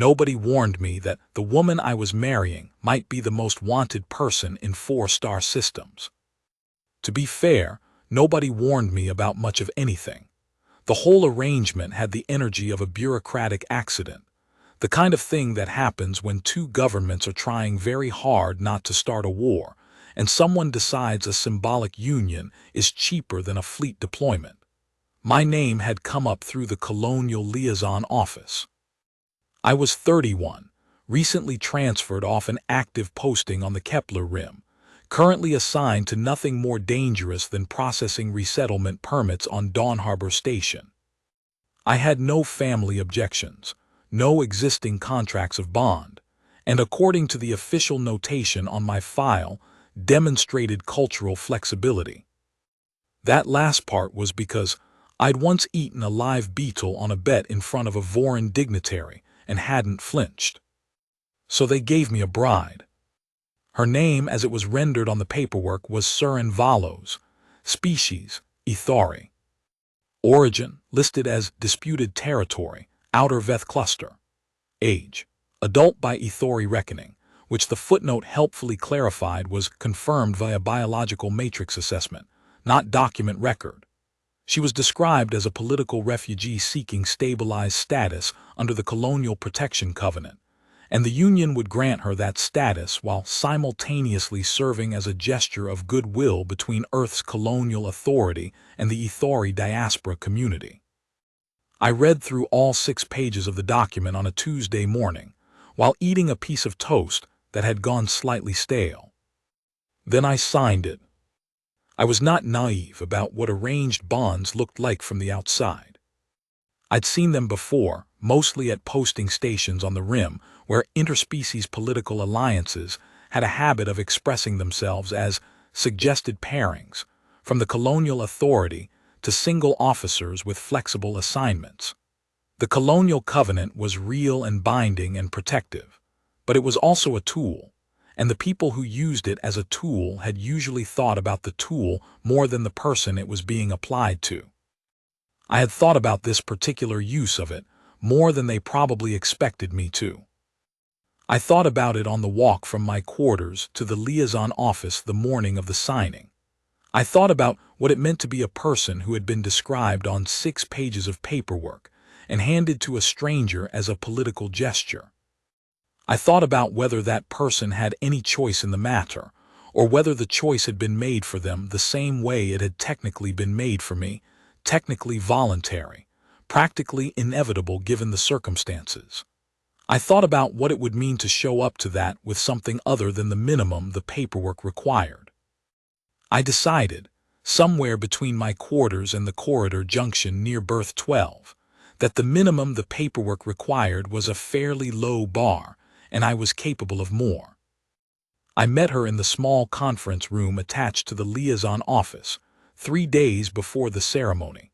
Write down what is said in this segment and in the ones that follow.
Nobody warned me that the woman I was marrying might be the most wanted person in 4-star systems. To be fair, nobody warned me about much of anything. The whole arrangement had the energy of a bureaucratic accident, the kind of thing that happens when two governments are trying very hard not to start a war, and someone decides a symbolic union is cheaper than a fleet deployment. My name had come up through the Colonial Liaison Office. I was 31, recently transferred off an active posting on the Kepler Rim, currently assigned to nothing more dangerous than processing resettlement permits on Dawn Harbor Station. I had no family objections, no existing contracts of bond, and according to the official notation on my file, demonstrated cultural flexibility. That last part was because I'd once eaten a live beetle on a bet in front of a Vorin dignitary and hadn't flinched. So they gave me a bride. Her name, as it was rendered on the paperwork, was Surin Valos, species, Ithari. Origin, listed as disputed territory, Outer Veth Cluster. Age, adult by Ithori reckoning, which the footnote helpfully clarified was confirmed via biological matrix assessment, not document record. She was described as a political refugee seeking stabilized status under the Colonial Protection Covenant, and the Union would grant her that status while simultaneously serving as a gesture of goodwill between Earth's colonial authority and the Ithori diaspora community. I read through all 6 pages of the document on a Tuesday morning, while eating a piece of toast that had gone slightly stale. Then I signed it. I was not naive about what arranged bonds looked like from the outside. I'd seen them before, mostly at posting stations on the Rim, where interspecies political alliances had a habit of expressing themselves as suggested pairings, from the colonial authority to single officers with flexible assignments. The colonial covenant was real and binding and protective, but it was also a tool, and the people who used it as a tool had usually thought about the tool more than the person it was being applied to. I had thought about this particular use of it more than they probably expected me to. I thought about it on the walk from my quarters to the liaison office the morning of the signing. I thought about what it meant to be a person who had been described on 6 pages of paperwork and handed to a stranger as a political gesture. I thought about whether that person had any choice in the matter, or whether the choice had been made for them the same way it had technically been made for me, technically voluntary, practically inevitable given the circumstances. I thought about what it would mean to show up to that with something other than the minimum the paperwork required. I decided, somewhere between my quarters and the corridor junction near berth 12, that the minimum the paperwork required was a fairly low bar, and I was capable of more. I met her in the small conference room attached to the liaison office, 3 days before the ceremony.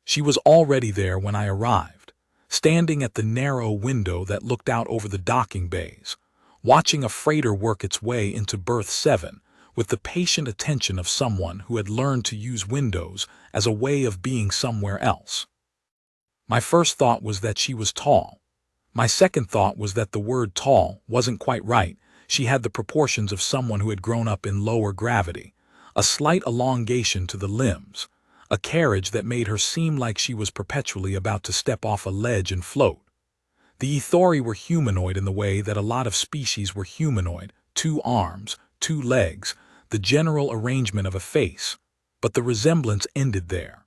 She was already there when I arrived, standing at the narrow window that looked out over the docking bays, watching a freighter work its way into berth 7 with the patient attention of someone who had learned to use windows as a way of being somewhere else. My first thought was that she was tall. My second thought was that the word tall wasn't quite right. She had the proportions of someone who had grown up in lower gravity, a slight elongation to the limbs, a carriage that made her seem like she was perpetually about to step off a ledge and float. The Ithori were humanoid in the way that a lot of species were humanoid, 2 arms, 2 legs, the general arrangement of a face, but the resemblance ended there.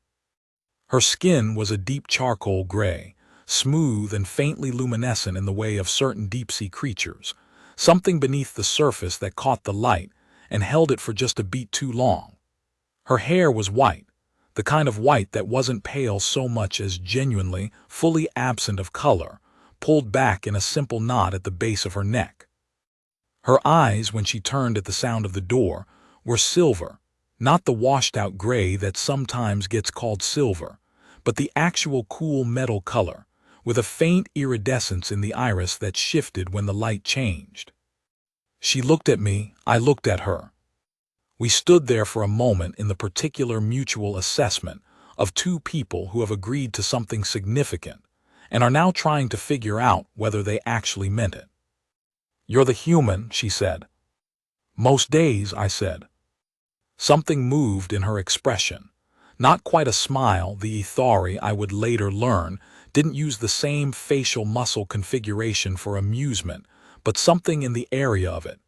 Her skin was a deep charcoal gray, smooth and faintly luminescent in the way of certain deep-sea creatures, something beneath the surface that caught the light and held it for just a beat too long. Her hair was white, the kind of white that wasn't pale so much as genuinely, fully absent of color, pulled back in a simple knot at the base of her neck. Her eyes, when she turned at the sound of the door, were silver, not the washed-out gray that sometimes gets called silver, but the actual cool metal color, with a faint iridescence in the iris that shifted when the light changed. She looked at me, I looked at her. We stood there for a moment in the particular mutual assessment of 2 people who have agreed to something significant, and are now trying to figure out whether they actually meant it. You're the human, she said. Most days, I said. Something moved in her expression. Not quite a smile. The Ithari, I would later learn, didn't use the same facial muscle configuration for amusement, but something in the area of it.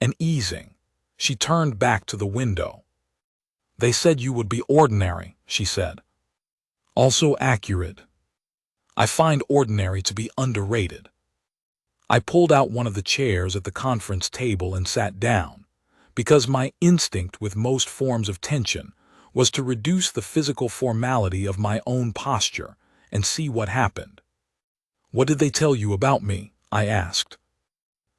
An easing. She turned back to the window. They said you would be ordinary, she said. Also accurate. I find ordinary to be underrated. I pulled out one of the chairs at the conference table and sat down, because my instinct with most forms of tension was to reduce the physical formality of my own posture and see what happened. What did they tell you about me? I asked.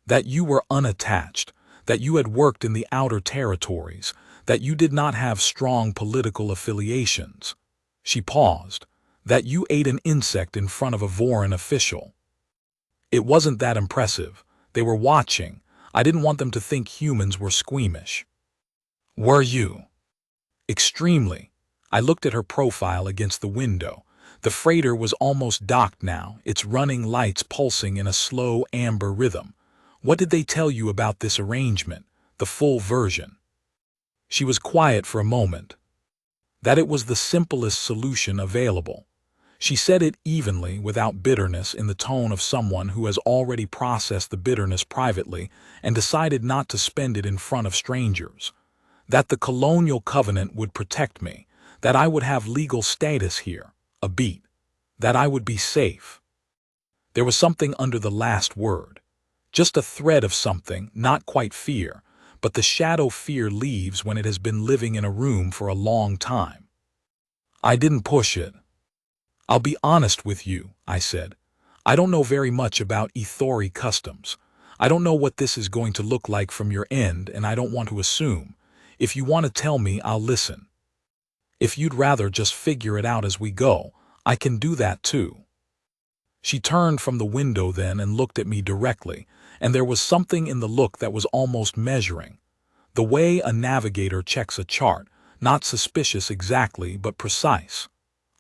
That you were unattached, that you had worked in the outer territories, that you did not have strong political affiliations. She paused. That you ate an insect in front of a Voran official. It wasn't that impressive. They were watching. I didn't want them to think humans were squeamish. Were you? Extremely. I looked at her profile against the window. The freighter was almost docked now, its running lights pulsing in a slow amber rhythm. What did they tell you about this arrangement, the full version? She was quiet for a moment. That it was the simplest solution available. She said it evenly, without bitterness, in the tone of someone who has already processed the bitterness privately and decided not to spend it in front of strangers. That the colonial covenant would protect me, that I would have legal status here, a beat, that I would be safe. There was something under the last word. Just a thread of something, not quite fear, but the shadow fear leaves when it has been living in a room for a long time. I didn't push it. I'll be honest with you, I said. I don't know very much about Ithori customs. I don't know what this is going to look like from your end, and I don't want to assume. If you want to tell me, I'll listen. If you'd rather just figure it out as we go, I can do that too. She turned from the window then and looked at me directly, and there was something in the look that was almost measuring. The way a navigator checks a chart, not suspicious exactly, but precise.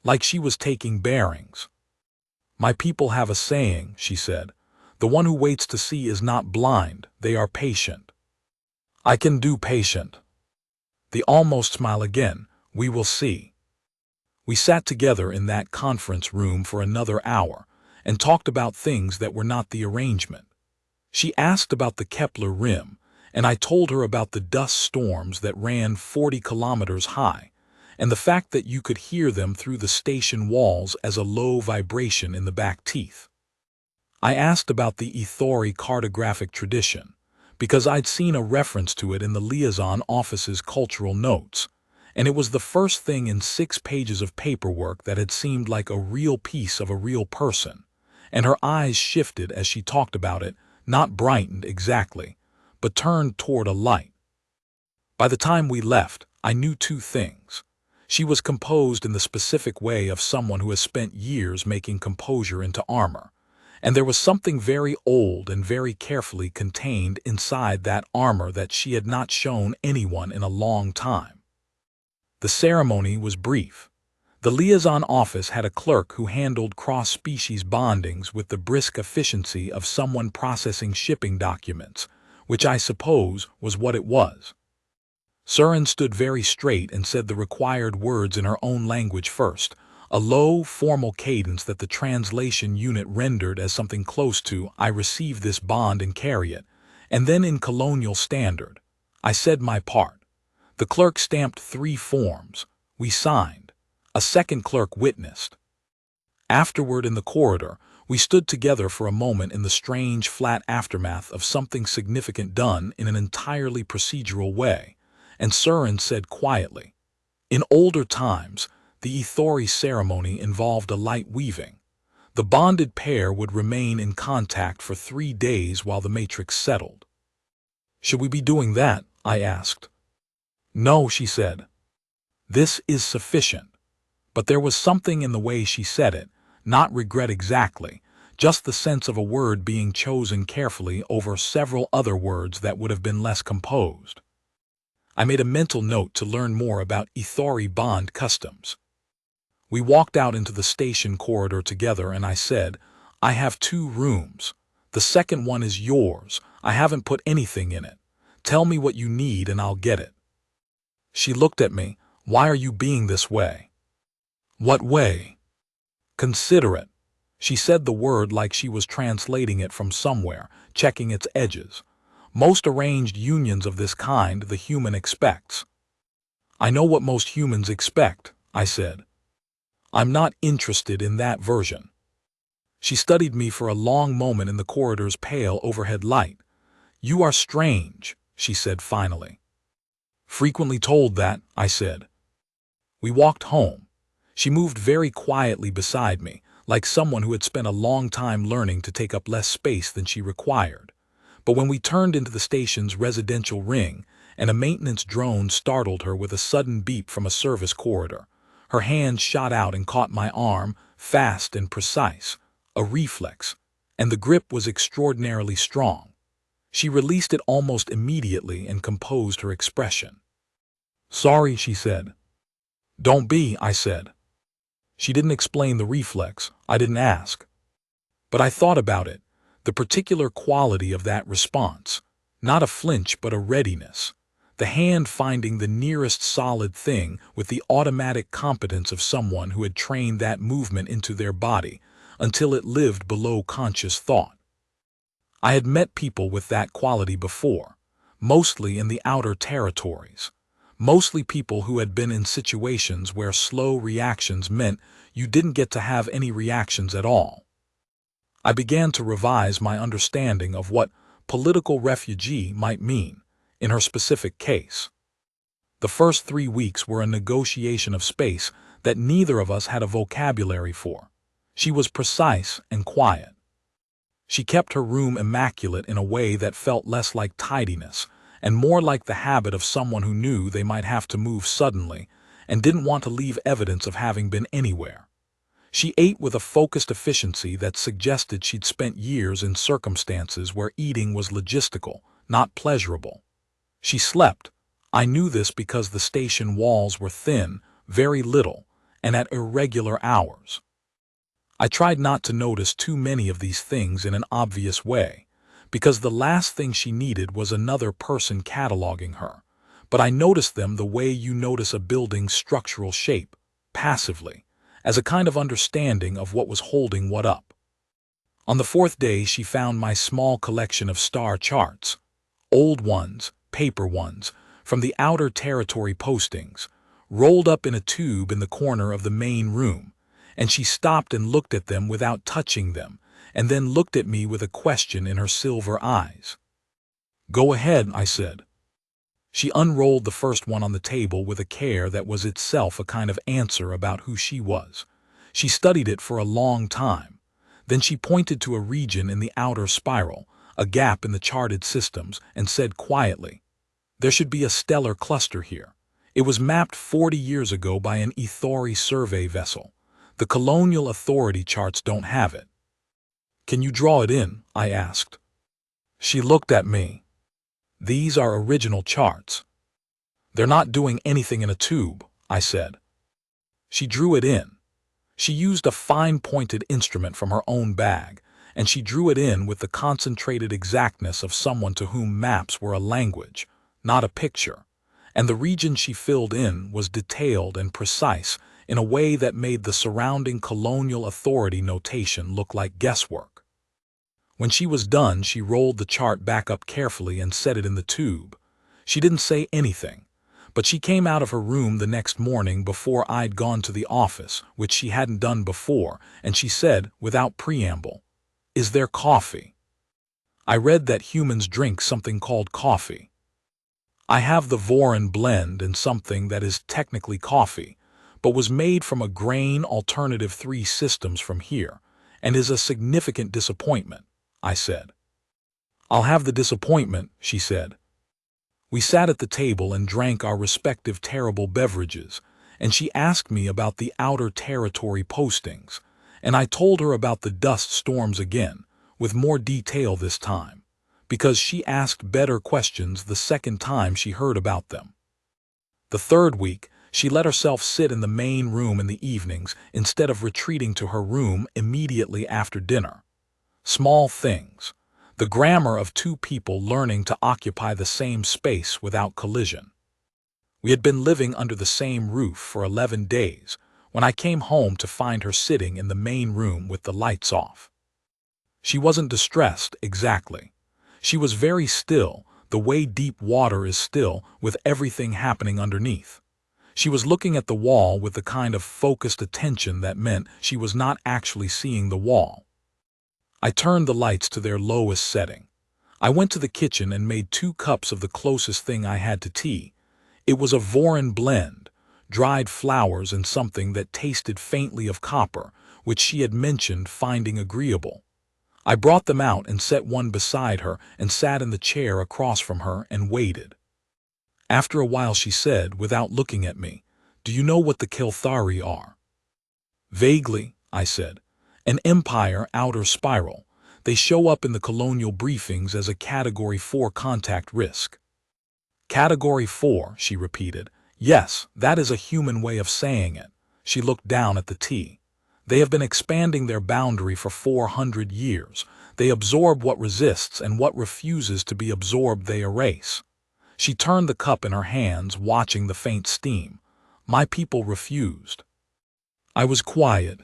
Like she was taking bearings. My people have a saying, she said. The one who waits to see is not blind, they are patient. I can do patient. The almost smile again, we will see. We sat together in that conference room for another hour and talked about things that were not the arrangement. She asked about the Kepler rim, and I told her about the dust storms that ran 40 kilometers high, and the fact that you could hear them through the station walls as a low vibration in the back teeth. I asked about the Ithori cartographic tradition, because I'd seen a reference to it in the liaison office's cultural notes, and it was the first thing in 6 pages of paperwork that had seemed like a real piece of a real person, and her eyes shifted as she talked about it, not brightened exactly, but turned toward a light. By the time we left, I knew 2 things. She was composed in the specific way of someone who has spent years making composure into armor, and there was something very old and very carefully contained inside that armor that she had not shown anyone in a long time. The ceremony was brief. The liaison office had a clerk who handled cross-species bondings with the brisk efficiency of someone processing shipping documents, which I suppose was what it was. Surin stood very straight and said the required words in her own language first, a low, formal cadence that the translation unit rendered as something close to, I receive this bond and carry it, and then in colonial standard. I said my part. The clerk stamped 3 forms. We signed. A second clerk witnessed. Afterward in the corridor, we stood together for a moment in the strange, flat aftermath of something significant done in an entirely procedural way, and Surin said quietly, in older times, the Ithori ceremony involved a light weaving. The bonded pair would remain in contact for 3 days while the matrix settled. Should we be doing that? I asked. No, she said. This is sufficient. But there was something in the way she said it, not regret exactly, just the sense of a word being chosen carefully over several other words that would have been less composed. I made a mental note to learn more about Ithori bond customs. We walked out into the station corridor together and I said, "I have 2 rooms. The second one is yours. I haven't put anything in it. Tell me what you need and I'll get it." She looked at me. "Why are you being this way?" "What way?" "Considerate." She said the word like she was translating it from somewhere, checking its edges. "Most arranged unions of this kind the human expects." "I know what most humans expect," I said. "I'm not interested in that version." She studied me for a long moment in the corridor's pale overhead light. "You are strange," she said finally. "Frequently told that," I said. We walked home. She moved very quietly beside me, like someone who had spent a long time learning to take up less space than she required. But when we turned into the station's residential ring, and a maintenance drone startled her with a sudden beep from a service corridor, her hand shot out and caught my arm, fast and precise, a reflex, and the grip was extraordinarily strong. She released it almost immediately and composed her expression. "Sorry," she said. "Don't be," I said. She didn't explain the reflex. I didn't ask. But I thought about it, the particular quality of that response. Not a flinch, but a readiness. The hand finding the nearest solid thing with the automatic competence of someone who had trained that movement into their body until it lived below conscious thought. I had met people with that quality before, mostly in the outer territories. Mostly people who had been in situations where slow reactions meant you didn't get to have any reactions at all. I began to revise my understanding of what political refugee might mean in her specific case. The first 3 weeks were a negotiation of space that neither of us had a vocabulary for. She was precise and quiet. She kept her room immaculate in a way that felt less like tidiness and more like the habit of someone who knew they might have to move suddenly and didn't want to leave evidence of having been anywhere. She ate with a focused efficiency that suggested she'd spent years in circumstances where eating was logistical, not pleasurable. She slept. I knew this because the station walls were thin, very little, and at irregular hours. I tried not to notice too many of these things in an obvious way, because the last thing she needed was another person cataloging her. But I noticed them the way you notice a building's structural shape, passively, as a kind of understanding of what was holding what up. On the 4th day, she found my small collection of star charts, old ones, paper ones, from the outer territory postings, rolled up in a tube in the corner of the main room, and she stopped and looked at them without touching them, and then looked at me with a question in her silver eyes. "Go ahead," I said. She unrolled the first one on the table with a care that was itself a kind of answer about who she was. She studied it for a long time. Then she pointed to a region in the outer spiral, a gap in the charted systems, and said quietly, "There should be a stellar cluster here. It was mapped 40 years ago by an Ithori survey vessel. The colonial authority charts don't have it." "Can you draw it in?" I asked. She looked at me. "These are original charts." "They're not doing anything in a tube," I said. She drew it in. She used a fine-pointed instrument from her own bag, and she drew it in with the concentrated exactness of someone to whom maps were a language, not a picture, and the region she filled in was detailed and precise in a way that made the surrounding colonial authority notation look like guesswork. When she was done, she rolled the chart back up carefully and set it in the tube. She didn't say anything, but she came out of her room the next morning before I'd gone to the office, which she hadn't done before, and she said, without preamble, "Is there coffee?" I read that humans drink something called coffee. I have the Voron blend and something that is technically coffee, but was made from a grain alternative 3 systems from here, and is a significant disappointment, I said. "I'll have the disappointment," she said. We sat at the table and drank our respective terrible beverages, and she asked me about the outer territory postings, and I told her about the dust storms again, with more detail this time, because she asked better questions the second time she heard about them. The 3rd week, She let herself sit in the main room in the evenings instead of retreating to her room immediately after dinner. Small things. The grammar of two people learning to occupy the same space without collision. We had been living under the same roof for 11 days when I came home to find her sitting in the main room with the lights off. She wasn't distressed, exactly. She was very still, the way deep water is still, with everything happening underneath. She was looking at the wall with the kind of focused attention that meant she was not actually seeing the wall. I turned the lights to their lowest setting. I went to the kitchen and made 2 cups of the closest thing I had to tea. It was a Voron blend, dried flowers and something that tasted faintly of copper, which she had mentioned finding agreeable. I brought them out and set one beside her and sat in the chair across from her and waited. After a while she said, without looking at me, "Do you know what the Kelthari are?" "Vaguely," I said. "An empire outer spiral. They show up in the colonial briefings as a Category 4 contact risk." "Category 4, she repeated. "Yes, that is a human way of saying it." She looked down at the tea. "They have been expanding their boundary for 400 years. They absorb what resists, and what refuses to be absorbed they erase." She turned the cup in her hands, watching the faint steam. "My people refused." I was quiet.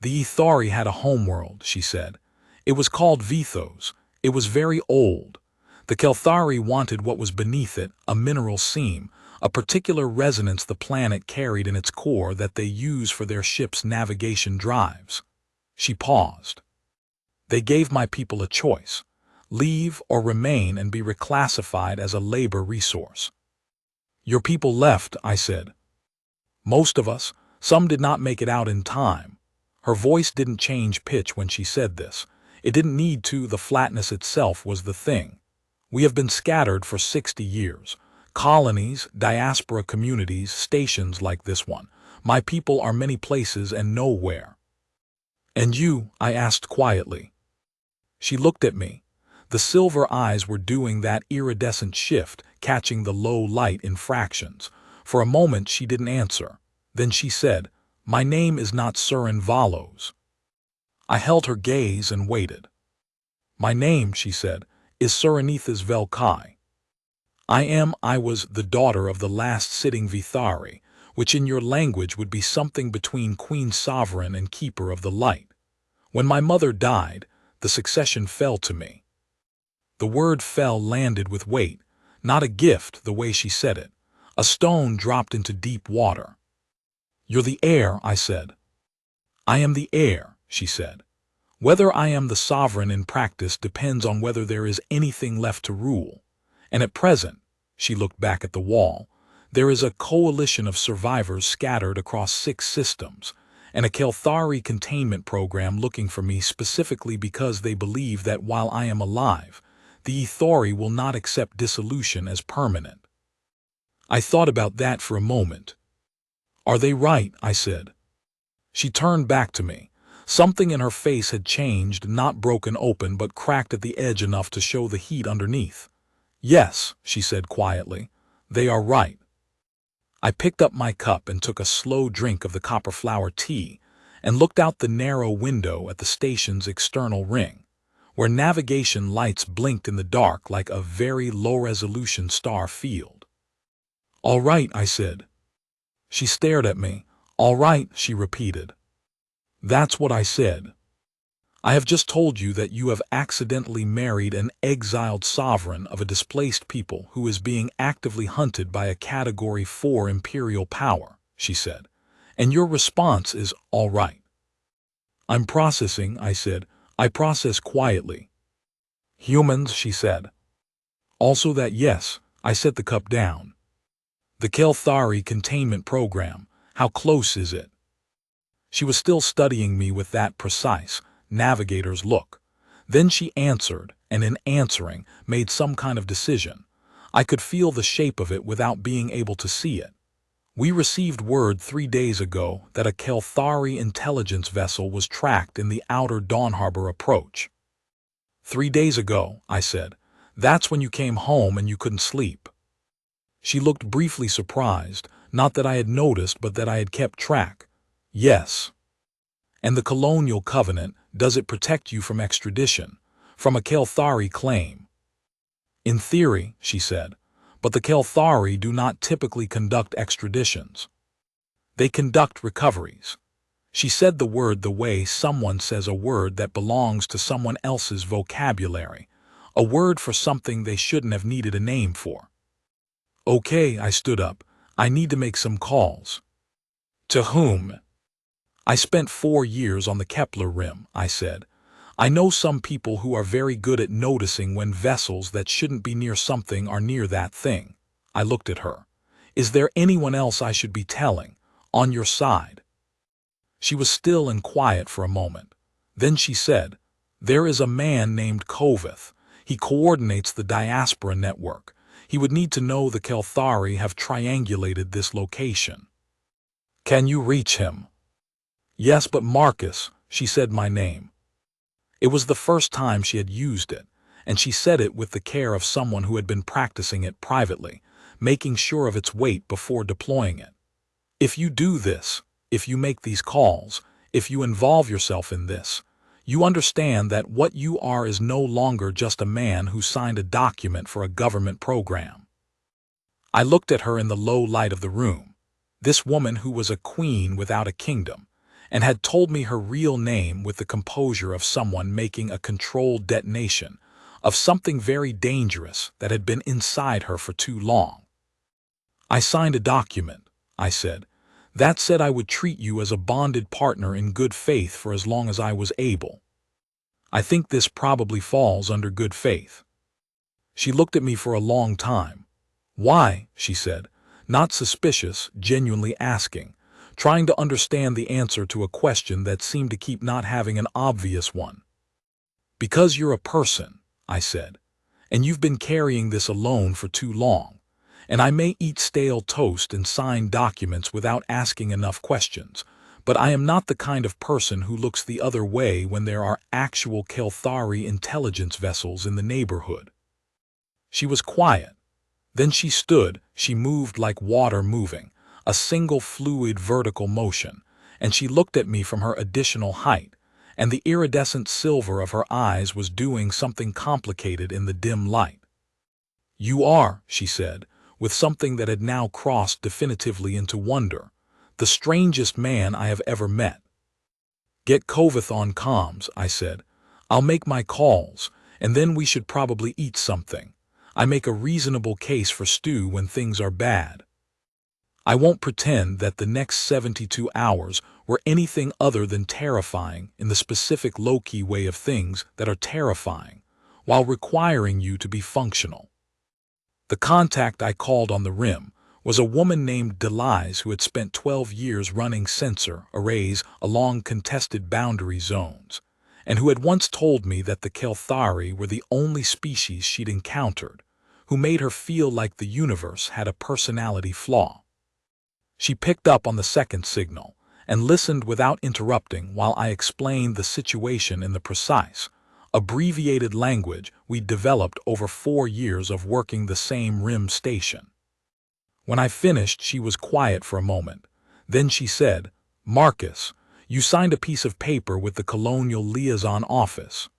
"The Ithari had a homeworld," she said. "It was called Vithos. It was very old. The Kelthari wanted what was beneath it, a mineral seam, a particular resonance the planet carried in its core that they use for their ship's navigation drives." She paused. "They gave my people a choice: leave or remain and be reclassified as a labor resource." "Your people left," I said. "Most of us. Some did not make it out in time." Her voice didn't change pitch when she said this. It didn't need to, the flatness itself was the thing. "We have been scattered for 60 years. Colonies, diaspora communities, stations like this one. My people are many places and nowhere." "And you?" I asked quietly. She looked at me. The silver eyes were doing that iridescent shift, catching the low light in fractions. For a moment she didn't answer. Then she said, "My name is not Surin Valos." I held her gaze and waited. "My name," she said, "is Surinithas Velkai. I was the daughter of the last sitting Vithari, which in your language would be something between Queen Sovereign and Keeper of the Light. When my mother died, the succession fell to me." The word "fell" landed with weight, not a gift the way she said it. A stone dropped into deep water. "You're the heir," I said. "I am the heir," she said. "Whether I am the sovereign in practice depends on whether there is anything left to rule. And at present," she looked back at the wall, "there is a coalition of survivors scattered across 6 systems, and a Kelthari containment program looking for me specifically because they believe that while I am alive, the Ithari will not accept dissolution as permanent." I thought about that for a moment. "Are they right?" I said. She turned back to me. Something in her face had changed, not broken open, but cracked at the edge enough to show the heat underneath. "Yes," she said quietly, "they are right." I picked up my cup and took a slow drink of the copper flower tea and looked out the narrow window at the station's external ring, where navigation lights blinked in the dark like a very low-resolution star field. "All right," I said. She stared at me. "All right," she repeated. "That's what I said. I have just told you that you have accidentally married an exiled sovereign of a displaced people who is being actively hunted by a Category 4 imperial power," she said. "And your response is, 'all right.'" "I'm processing," I said. "I process quietly." "Humans," she said. "Also that, yes." I set the cup down. "The Kelthari containment program, how close is it?" She was still studying me with that precise, navigator's look. Then she answered, and in answering, made some kind of decision. I could feel the shape of it without being able to see it. "We received word 3 days ago that a Kelthari intelligence vessel was tracked in the outer Dawn Harbor approach." 3 days ago," I said. "That's when you came home and you couldn't sleep." She looked briefly surprised, Not that I had noticed, but that I had kept track. Yes. And the Colonial Covenant, does it protect you from extradition? From a Kelthari claim? In theory, she said, but the Kelthari do not typically conduct extraditions. They conduct recoveries. She said the word the way someone says a word that belongs to someone else's vocabulary, a word for something they shouldn't have needed a name for. Okay, I stood up. I need to make some calls. To whom? I spent 4 years on the Kepler Rim, I said. I know some people who are very good at noticing when vessels that shouldn't be near something are near that thing. I looked at her. Is there anyone else I should be telling? On your side? She was still and quiet for a moment. Then she said, there is a man named Kovith. He coordinates the diaspora network. He would need to know the Kelthari have triangulated this location. Can you reach him? Yes, but Marcus, she said my name. It was the first time she had used it, and she said it with the care of someone who had been practicing it privately, making sure of its weight before deploying it. If you do this, if you make these calls, if you involve yourself in this, you understand that what you are is no longer just a man who signed a document for a government program. I looked at her in the low light of the room, this woman who was a queen without a kingdom, and had told me her real name with the composure of someone making a controlled detonation of something very dangerous that had been inside her for too long. I signed a document, I said, that said I would treat you as a bonded partner in good faith for as long as I was able. I think this probably falls under good faith. She looked at me for a long time. Why? She said, not suspicious, genuinely asking, trying to understand the answer to a question that seemed to keep not having an obvious one. Because you're a person, I said, and you've been carrying this alone for too long. And I may eat stale toast and sign documents without asking enough questions, but I am not the kind of person who looks the other way when there are actual Kelthari intelligence vessels in the neighborhood. She was quiet. Then she stood, she moved like water moving, a single fluid vertical motion, and she looked at me from her additional height, and the iridescent silver of her eyes was doing something complicated in the dim light. You are, she said, with something that had now crossed definitively into wonder, the strangest man I have ever met. Get Kovith on comms, I said. I'll make my calls, and then we should probably eat something. I make a reasonable case for stew when things are bad. I won't pretend that the next 72 hours were anything other than terrifying in the specific low-key way of things that are terrifying, while requiring you to be functional. The contact I called on the rim was a woman named Delise who had spent 12 years running sensor arrays along contested boundary zones, and who had once told me that the Kelthari were the only species she'd encountered, who made her feel like the universe had a personality flaw. She picked up on the second signal and listened without interrupting while I explained the situation in the precise, abbreviated language we developed over 4 years of working the same rim station. When I finished, she was quiet for a moment. Then she said, Marcus, you signed a piece of paper with the Colonial Liaison Office.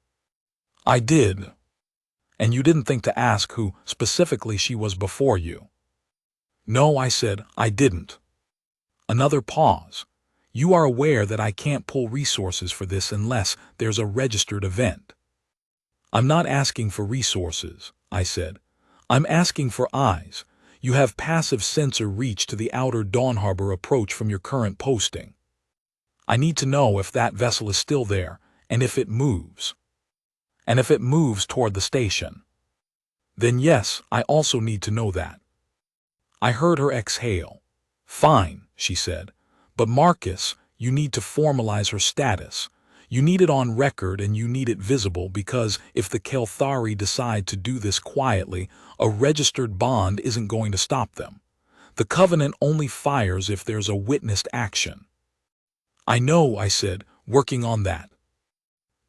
I did. And you didn't think to ask who specifically she was before you? No, I said, I didn't. Another pause. You are aware that I can't pull resources for this unless there's a registered event. I'm not asking for resources, I said. I'm asking for eyes. You have passive sensor reach to the outer Dawn Harbor approach from your current posting. I need to know if that vessel is still there, and if it moves. And if it moves toward the station. Then yes, I also need to know that. I heard her exhale. Fine, she said. But Marcus, you need to formalize her status. You need it on record and you need it visible because if the Kelthari decide to do this quietly, a registered bond isn't going to stop them. The Covenant only fires if there's a witnessed action. I know, I said, working on that.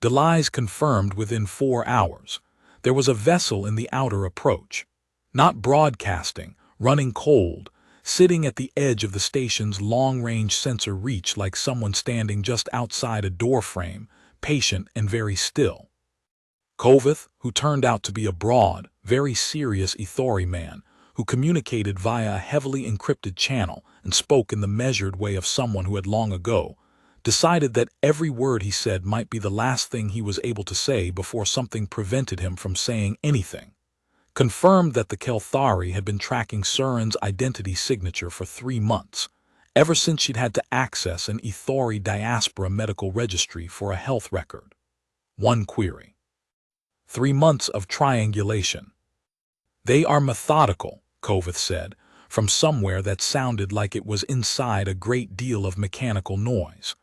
Delise confirmed within 4 hours. There was a vessel in the outer approach. Not broadcasting, running cold, sitting at the edge of the station's long-range sensor reach like someone standing just outside a doorframe, patient and very still. Kovith, who turned out to be a broad, very serious Ithori man, who communicated via a heavily encrypted channel and spoke in the measured way of someone who had long ago, decided that every word he said might be the last thing he was able to say before something prevented him from saying anything. Confirmed that the Kelthari had been tracking Surin's identity signature for 3 months, ever since she'd had to access an Ithori diaspora medical registry for a health record. One query. 3 months of triangulation. They are methodical, Kovith said, from somewhere that sounded like it was inside a great deal of mechanical noise.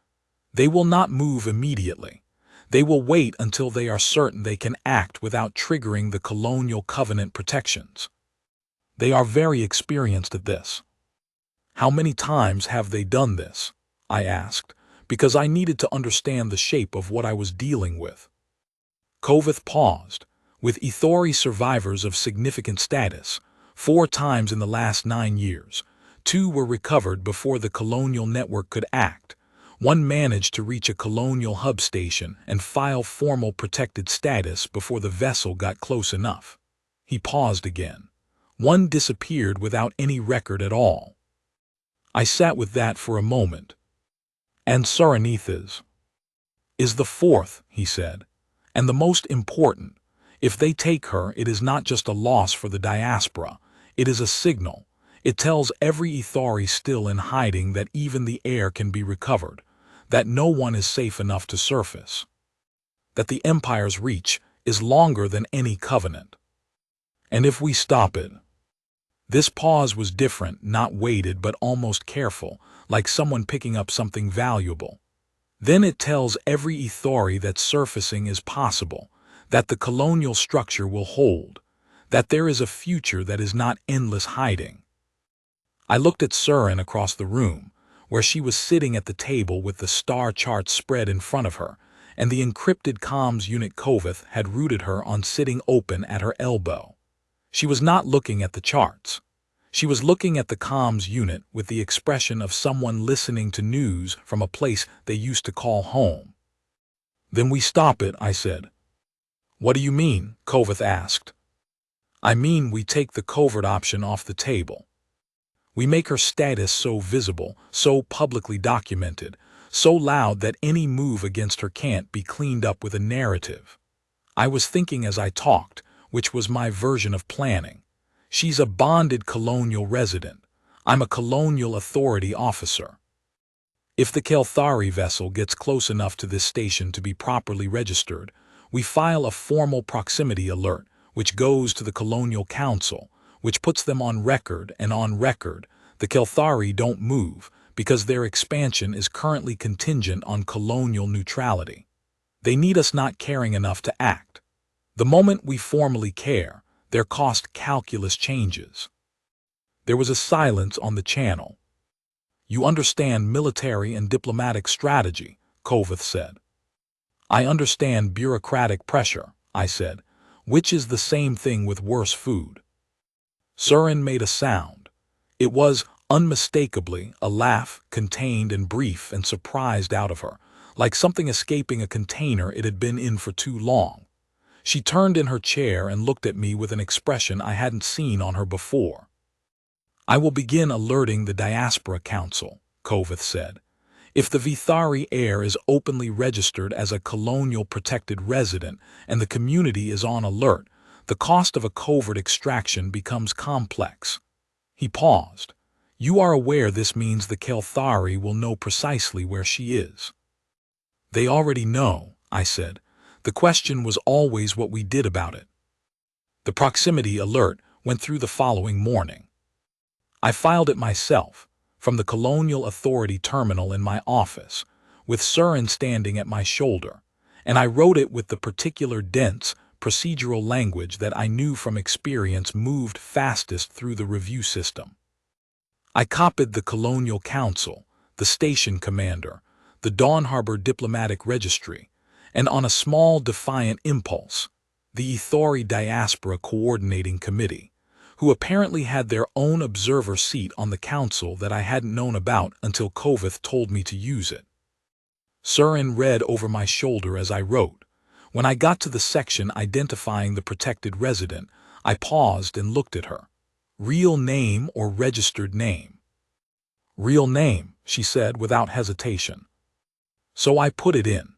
They will not move immediately. They will wait until they are certain they can act without triggering the colonial covenant protections. They are very experienced at this. How many times have they done this? I asked, because I needed to understand the shape of what I was dealing with. Kovith paused. With Ithori survivors of significant status, 4 times in the last 9 years, 2 were recovered before the colonial network could act. 1 managed to reach a colonial hub station and file formal protected status before the vessel got close enough. He paused again. 1 disappeared without any record at all. I sat with that for a moment. And Surinith's is the 4th, he said, and the most important. If they take her, it is not just a loss for the diaspora, it is a signal. It tells every Ithori still in hiding that even the heir can be recovered, that no one is safe enough to surface, that the Empire's reach is longer than any covenant. And if we stop it. This pause was different, not weighted but almost careful, like someone picking up something valuable. Then it tells every Ithori that surfacing is possible, that the colonial structure will hold, that there is a future that is not endless hiding. I looked at Surin across the room, where she was sitting at the table with the star charts spread in front of her, and the encrypted comms unit Kovith had routed her on sitting open at her elbow. She was not looking at the charts. She was looking at the comms unit with the expression of someone listening to news from a place they used to call home. Then we stop it, I said. What do you mean? Kovith asked. I mean we take the covert option off the table. We make her status so visible, so publicly documented, so loud that any move against her can't be cleaned up with a narrative. I was thinking as I talked, which was my version of planning. She's a bonded colonial resident. I'm a colonial authority officer. If the Kelthari vessel gets close enough to this station to be properly registered, we file a formal proximity alert, which goes to the Colonial Council, which puts them on record, and on record, the Kelthari don't move because their expansion is currently contingent on colonial neutrality. They need us not caring enough to act. The moment we formally care, their cost calculus changes. There was a silence on the channel. You understand military and diplomatic strategy, Kovith said. I understand bureaucratic pressure, I said, which is the same thing with worse food. Surin made a sound. It was, unmistakably, a laugh, contained and brief and surprised out of her, like something escaping a container it had been in for too long. She turned in her chair and looked at me with an expression I hadn't seen on her before. I will begin alerting the Diaspora Council, Kovith said. If the Ithori heir is openly registered as a colonial protected resident and the community is on alert, the cost of a covert extraction becomes complex. He paused. You are aware this means the Kelthari will know precisely where she is. They already know, I said. The question was always what we did about it. The proximity alert went through the following morning. I filed it myself, from the Colonial Authority terminal in my office, with Surin standing at my shoulder, and I wrote it with the particular dense, procedural language that I knew from experience moved fastest through the review system. I copied the Colonial Council, the station commander, the Dawn Harbor Diplomatic Registry, and on a small defiant impulse, the Ithori Diaspora Coordinating Committee, who apparently had their own observer seat on the council that I hadn't known about until Kovith told me to use it. Surin read over my shoulder as I wrote. When I got to the section identifying the protected resident, I paused and looked at her. Real name or registered name? Real name, she said without hesitation. So I put it in.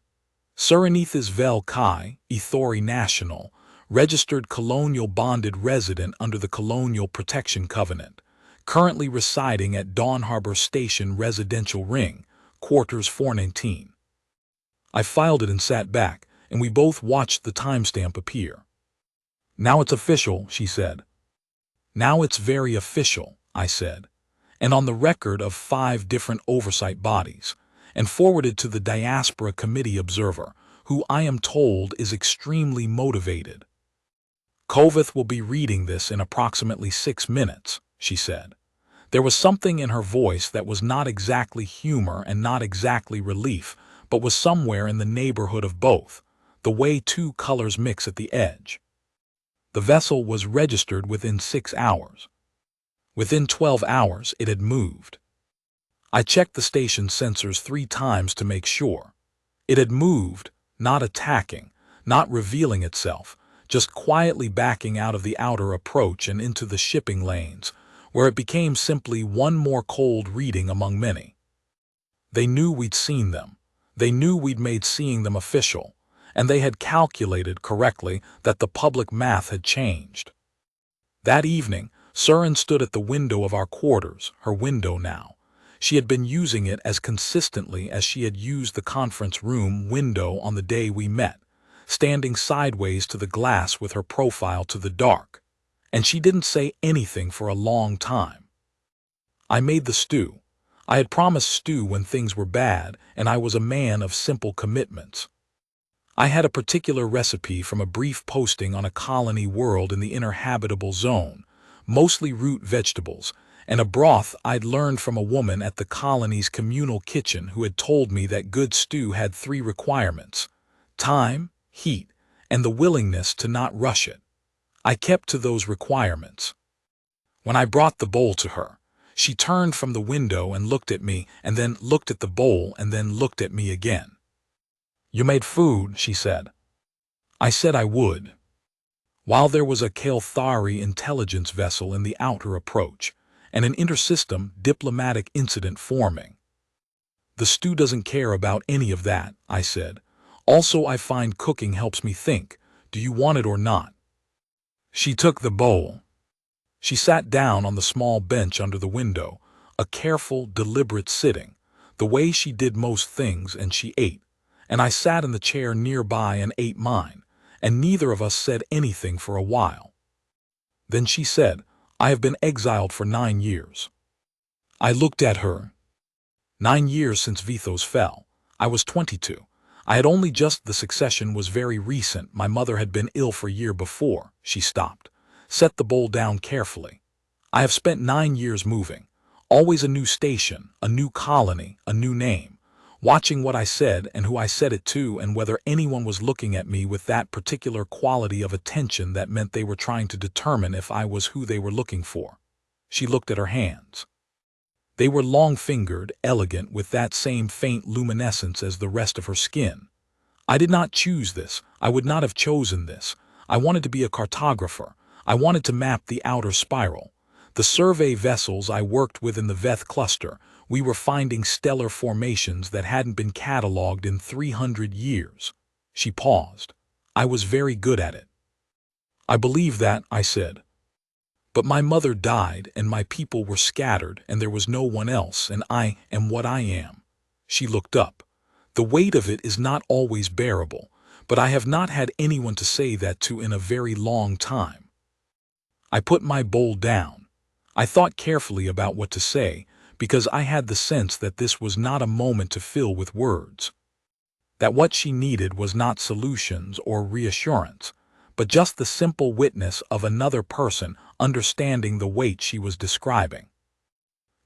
Surinithis Vel Kai, Ithori National, registered colonial bonded resident under the Colonial Protection Covenant, currently residing at Dawn Harbor Station Residential Ring, Quarters 419. I filed it and sat back, and we both watched the timestamp appear. Now it's official, she said. Now it's very official, I said, and on the record of 5 different oversight bodies, and forwarded to the Diaspora Committee Observer, who I am told is extremely motivated. Kovith will be reading this in approximately 6 minutes, she said. There was something in her voice that was not exactly humor and not exactly relief, but was somewhere in the neighborhood of both, the way 2 colors mix at the edge. The vessel was registered within 6 hours. Within 12 hours, it had moved. I checked the station sensors 3 times to make sure. It had moved, not attacking, not revealing itself, just quietly backing out of the outer approach and into the shipping lanes, where it became simply one more cold reading among many. They knew we'd seen them. They knew we'd made seeing them official, and they had calculated correctly that the public math had changed. That evening, Surin stood at the window of our quarters, her window now. She had been using it as consistently as she had used the conference room window on the day we met, standing sideways to the glass with her profile to the dark, and she didn't say anything for a long time. I made the stew. I had promised stew when things were bad, and I was a man of simple commitments. I had a particular recipe from a brief posting on a colony world in the inner habitable zone, mostly root vegetables, and a broth I'd learned from a woman at the colony's communal kitchen who had told me that good stew had 3 requirements: time, heat, and the willingness to not rush it. I kept to those requirements. When I brought the bowl to her, she turned from the window and looked at me, and then looked at the bowl, and then looked at me again. "You made food," she said. I said I would. While there was a Kael'thari intelligence vessel in the outer approach, and an intersystem diplomatic incident forming. "The stew doesn't care about any of that," I said. "Also, I find cooking helps me think. Do you want it or not?" She took the bowl. She sat down on the small bench under the window, a careful, deliberate sitting, the way she did most things, and she ate, and I sat in the chair nearby and ate mine, and neither of us said anything for a while. Then she said, "I have been exiled for 9 years." I looked at her. 9 years since Vithos fell. I was 22. I had only just the succession was very recent. My mother had been ill for a year before. She stopped, set the bowl down carefully. I have spent 9 years moving. Always a new station, a new colony, a new name. Watching what I said and who I said it to, and whether anyone was looking at me with that particular quality of attention that meant they were trying to determine if I was who they were looking for. She looked at her hands. They were long-fingered, elegant, with that same faint luminescence as the rest of her skin. I did not choose this. I would not have chosen this. I wanted to be a cartographer. I wanted to map the outer spiral. The survey vessels I worked with in the Veth cluster, we were finding stellar formations that hadn't been catalogued in 300 years. She paused. I was very good at it. "I believe that," I said. "But my mother died, and my people were scattered, and there was no one else, and I am what I am." She looked up. "The weight of it is not always bearable, but I have not had anyone to say that to in a very long time." I put my bowl down. I thought carefully about what to say, because I had the sense that this was not a moment to fill with words. That what she needed was not solutions or reassurance, but just the simple witness of another person understanding the weight she was describing.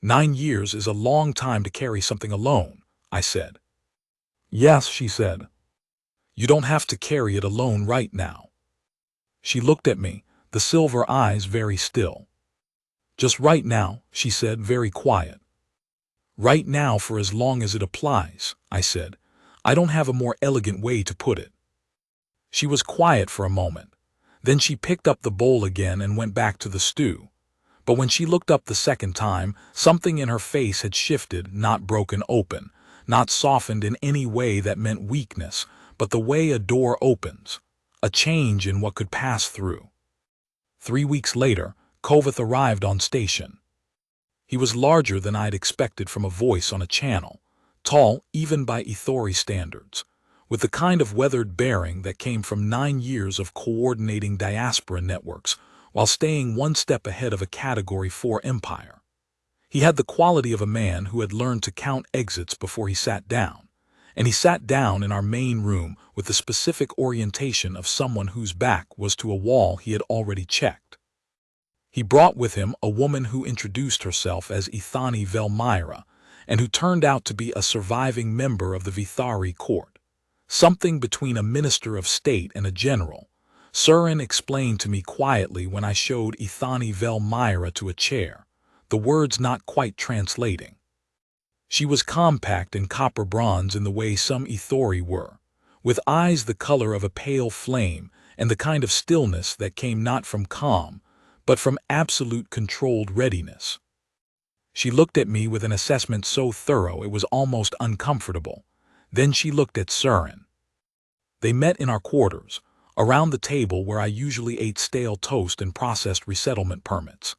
9 years is a long time to carry something alone, I said. "Yes," she said. "You don't have to carry it alone right now." She looked at me, the silver eyes very still. Just right now, she said, very quiet. Right now for as long as it applies, I said. I don't have a more elegant way to put it. She was quiet for a moment. Then she picked up the bowl again and went back to the stew. But when she looked up the second time, something in her face had shifted, not broken open, not softened in any way that meant weakness, but the way a door opens, a change in what could pass through. 3 weeks later, Koveth arrived on station. He was larger than I'd expected from a voice on a channel, tall even by Ithori standards, with the kind of weathered bearing that came from 9 years of coordinating diaspora networks while staying one step ahead of a Category 4 empire. He had the quality of a man who had learned to count exits before he sat down, and he sat down in our main room with the specific orientation of someone whose back was to a wall he had already checked. He brought with him a woman who introduced herself as Ithani Velmyra, and who turned out to be a surviving member of the Vithari court, something between a minister of state and a general. Surin explained to me quietly when I showed Ithani Velmyra to a chair, the words not quite translating. She was compact and copper bronze in the way some Ithori were, with eyes the color of a pale flame and the kind of stillness that came not from calm, but from absolute controlled readiness. She looked at me with an assessment so thorough it was almost uncomfortable. Then she looked at Surin. They met in our quarters, around the table where I usually ate stale toast and processed resettlement permits.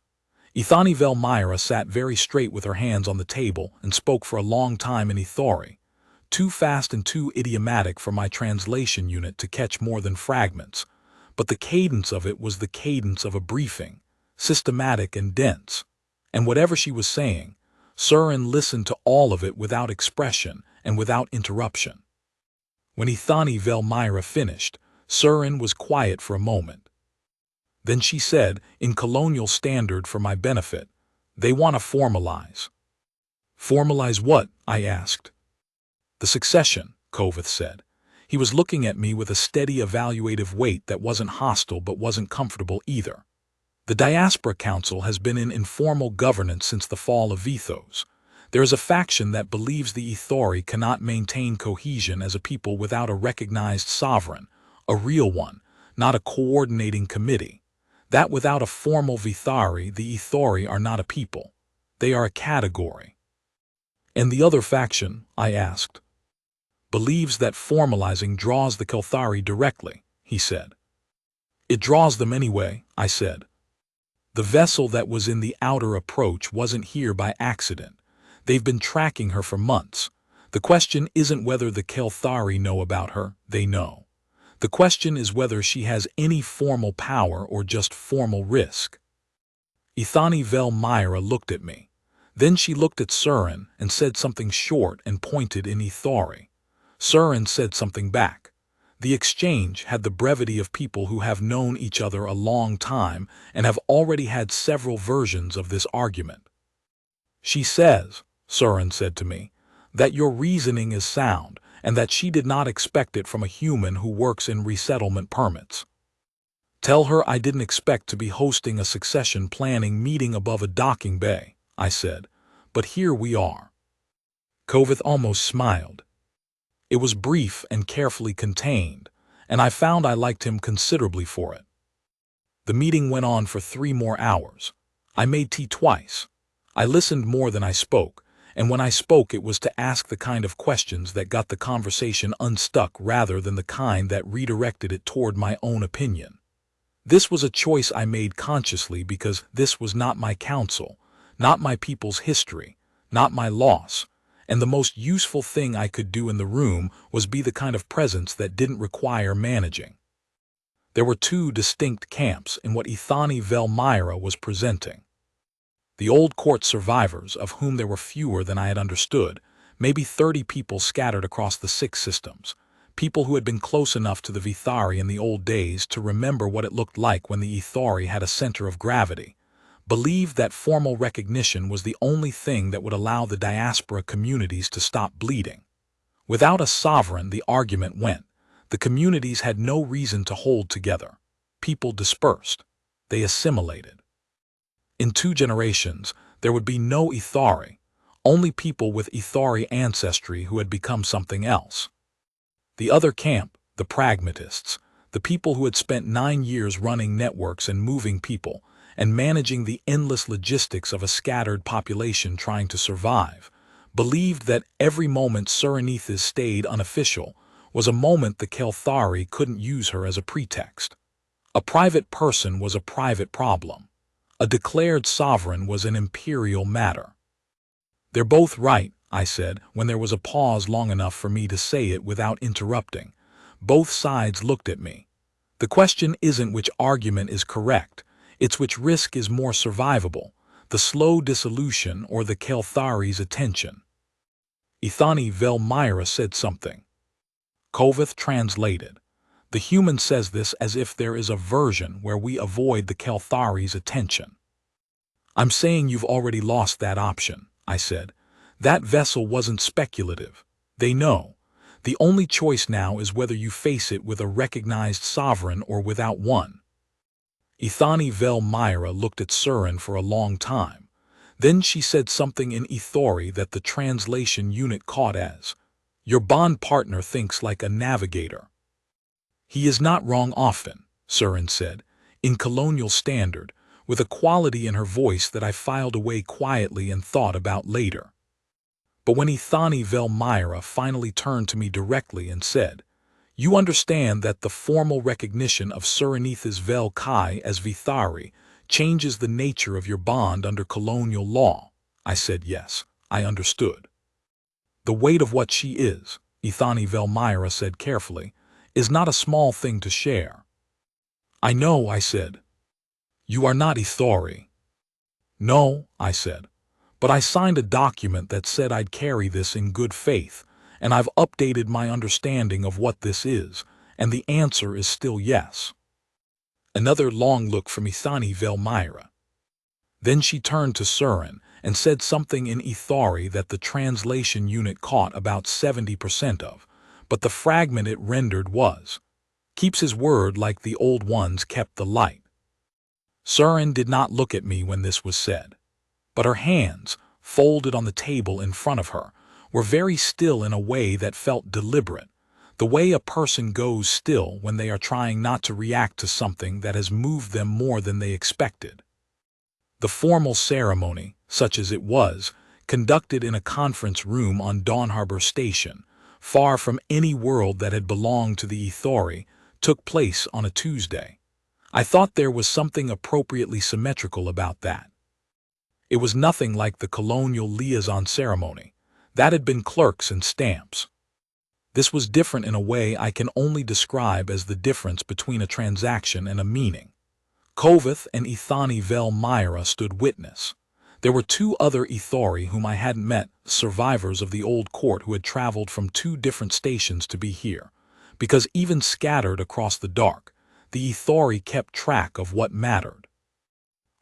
Ithani Velmyra sat very straight with her hands on the table and spoke for a long time in Ithori, too fast and too idiomatic for my translation unit to catch more than fragments, but the cadence of it was the cadence of a briefing, systematic and dense, and whatever she was saying, Surin listened to all of it without expression and without interruption. When Ithani Velmyra finished, Surin was quiet for a moment. Then she said, in colonial standard for my benefit, "They want to formalize." "Formalize what?" I asked. "The succession," Koveth said. He was looking at me with a steady evaluative weight that wasn't hostile but wasn't comfortable either. "The Diaspora Council has been in informal governance since the fall of Vithos. There is a faction that believes the Ithori cannot maintain cohesion as a people without a recognized sovereign, a real one, not a coordinating committee. That without a formal Vithari, the Ithori are not a people. They are a category." "And the other faction," I asked. "Believes that formalizing draws the Kelthari directly," he said. "It draws them anyway," I said. "The vessel that was in the outer approach wasn't here by accident. They've been tracking her for months. The question isn't whether the Kelthari know about her, they know. The question is whether she has any formal power or just formal risk." Ithani Velmyra looked at me. Then she looked at Surin and said something short and pointed in Ithori. Surin said something back. The exchange had the brevity of people who have known each other a long time and have already had several versions of this argument. "She says," Surin said to me, "that your reasoning is sound and that she did not expect it from a human who works in resettlement permits. Tell her I didn't expect to be hosting a succession planning meeting above a docking bay," I said, "but here we are." Koveth almost smiled. It was brief and carefully contained, and I found I liked him considerably for it. The meeting went on for 3 more hours. I made tea twice. I listened more than I spoke, and when I spoke it was to ask the kind of questions that got the conversation unstuck rather than the kind that redirected it toward my own opinion. This was a choice I made consciously because this was not my counsel, not my people's history, not my loss, and the most useful thing I could do in the room was be the kind of presence that didn't require managing. There were 2 distinct camps in what Ithani Velmyra was presenting. The old court survivors, of whom there were fewer than I had understood, maybe 30 people scattered across the 6 systems, people who had been close enough to the Vithari in the old days to remember what it looked like when the Ithari had a center of gravity, believed that formal recognition was the only thing that would allow the diaspora communities to stop bleeding. Without a sovereign, the argument went, the communities had no reason to hold together. People dispersed. They assimilated. In 2 generations, there would be no Ithari, only people with Ithari ancestry who had become something else. The other camp, the pragmatists, the people who had spent 9 years running networks and moving people, and managing the endless logistics of a scattered population trying to survive, believed that every moment Suranithis stayed unofficial was a moment the Kelthari couldn't use her as a pretext. A private person was a private problem. A declared sovereign was an imperial matter. "They're both right," I said, when there was a pause long enough for me to say it without interrupting. Both sides looked at me. The question isn't which argument is correct, it's which risk is more survivable, the slow dissolution or the Kelthari's attention. Ithani Vel Myra said something. Koveth translated. The human says this as if there is a version where we avoid the Kelthari's attention. "I'm saying you've already lost that option," I said. "That vessel wasn't speculative. They know. The only choice now is whether you face it with a recognized sovereign or without one." Ithani Vel Myra looked at Surin for a long time. Then she said something in Ithori that the translation unit caught as, "Your bond partner thinks like a navigator." "He is not wrong often," Surin said, in colonial standard, with a quality in her voice that I filed away quietly and thought about later. But when Ithani Vel Myra finally turned to me directly and said, "You understand that the formal recognition of Suranithis Vel Kai as Vithari changes the nature of your bond under colonial law?" I said yes, I understood. "The weight of what she is," Ithani Vel Myra said carefully, "is not a small thing to share." "I know," I said. "You are not Ithori." "No," I said, "but I signed a document that said I'd carry this in good faith, and I've updated my understanding of what this is, and the answer is still yes." Another long look from Ithani Vel Myra. Then she turned to Surin and said something in Ithari that the translation unit caught about 70% of, but the fragment it rendered was, "Keeps his word like the old ones kept the light." Surin did not look at me when this was said, but her hands, folded on the table in front of her, were very still in a way that felt deliberate, the way a person goes still when they are trying not to react to something that has moved them more than they expected. The formal ceremony, such as it was, conducted in a conference room on Dawn Harbor Station, far from any world that had belonged to the Ithori, took place on a Tuesday. I thought there was something appropriately symmetrical about that. It was nothing like the colonial liaison ceremony. That had been clerks and stamps. This was different in a way I can only describe as the difference between a transaction and a meaning. Koveth and Ithani Vel Myra stood witness. There were 2 other Ithori whom I hadn't met, survivors of the old court who had traveled from 2 different stations to be here, because even scattered across the dark, the Ithori kept track of what mattered.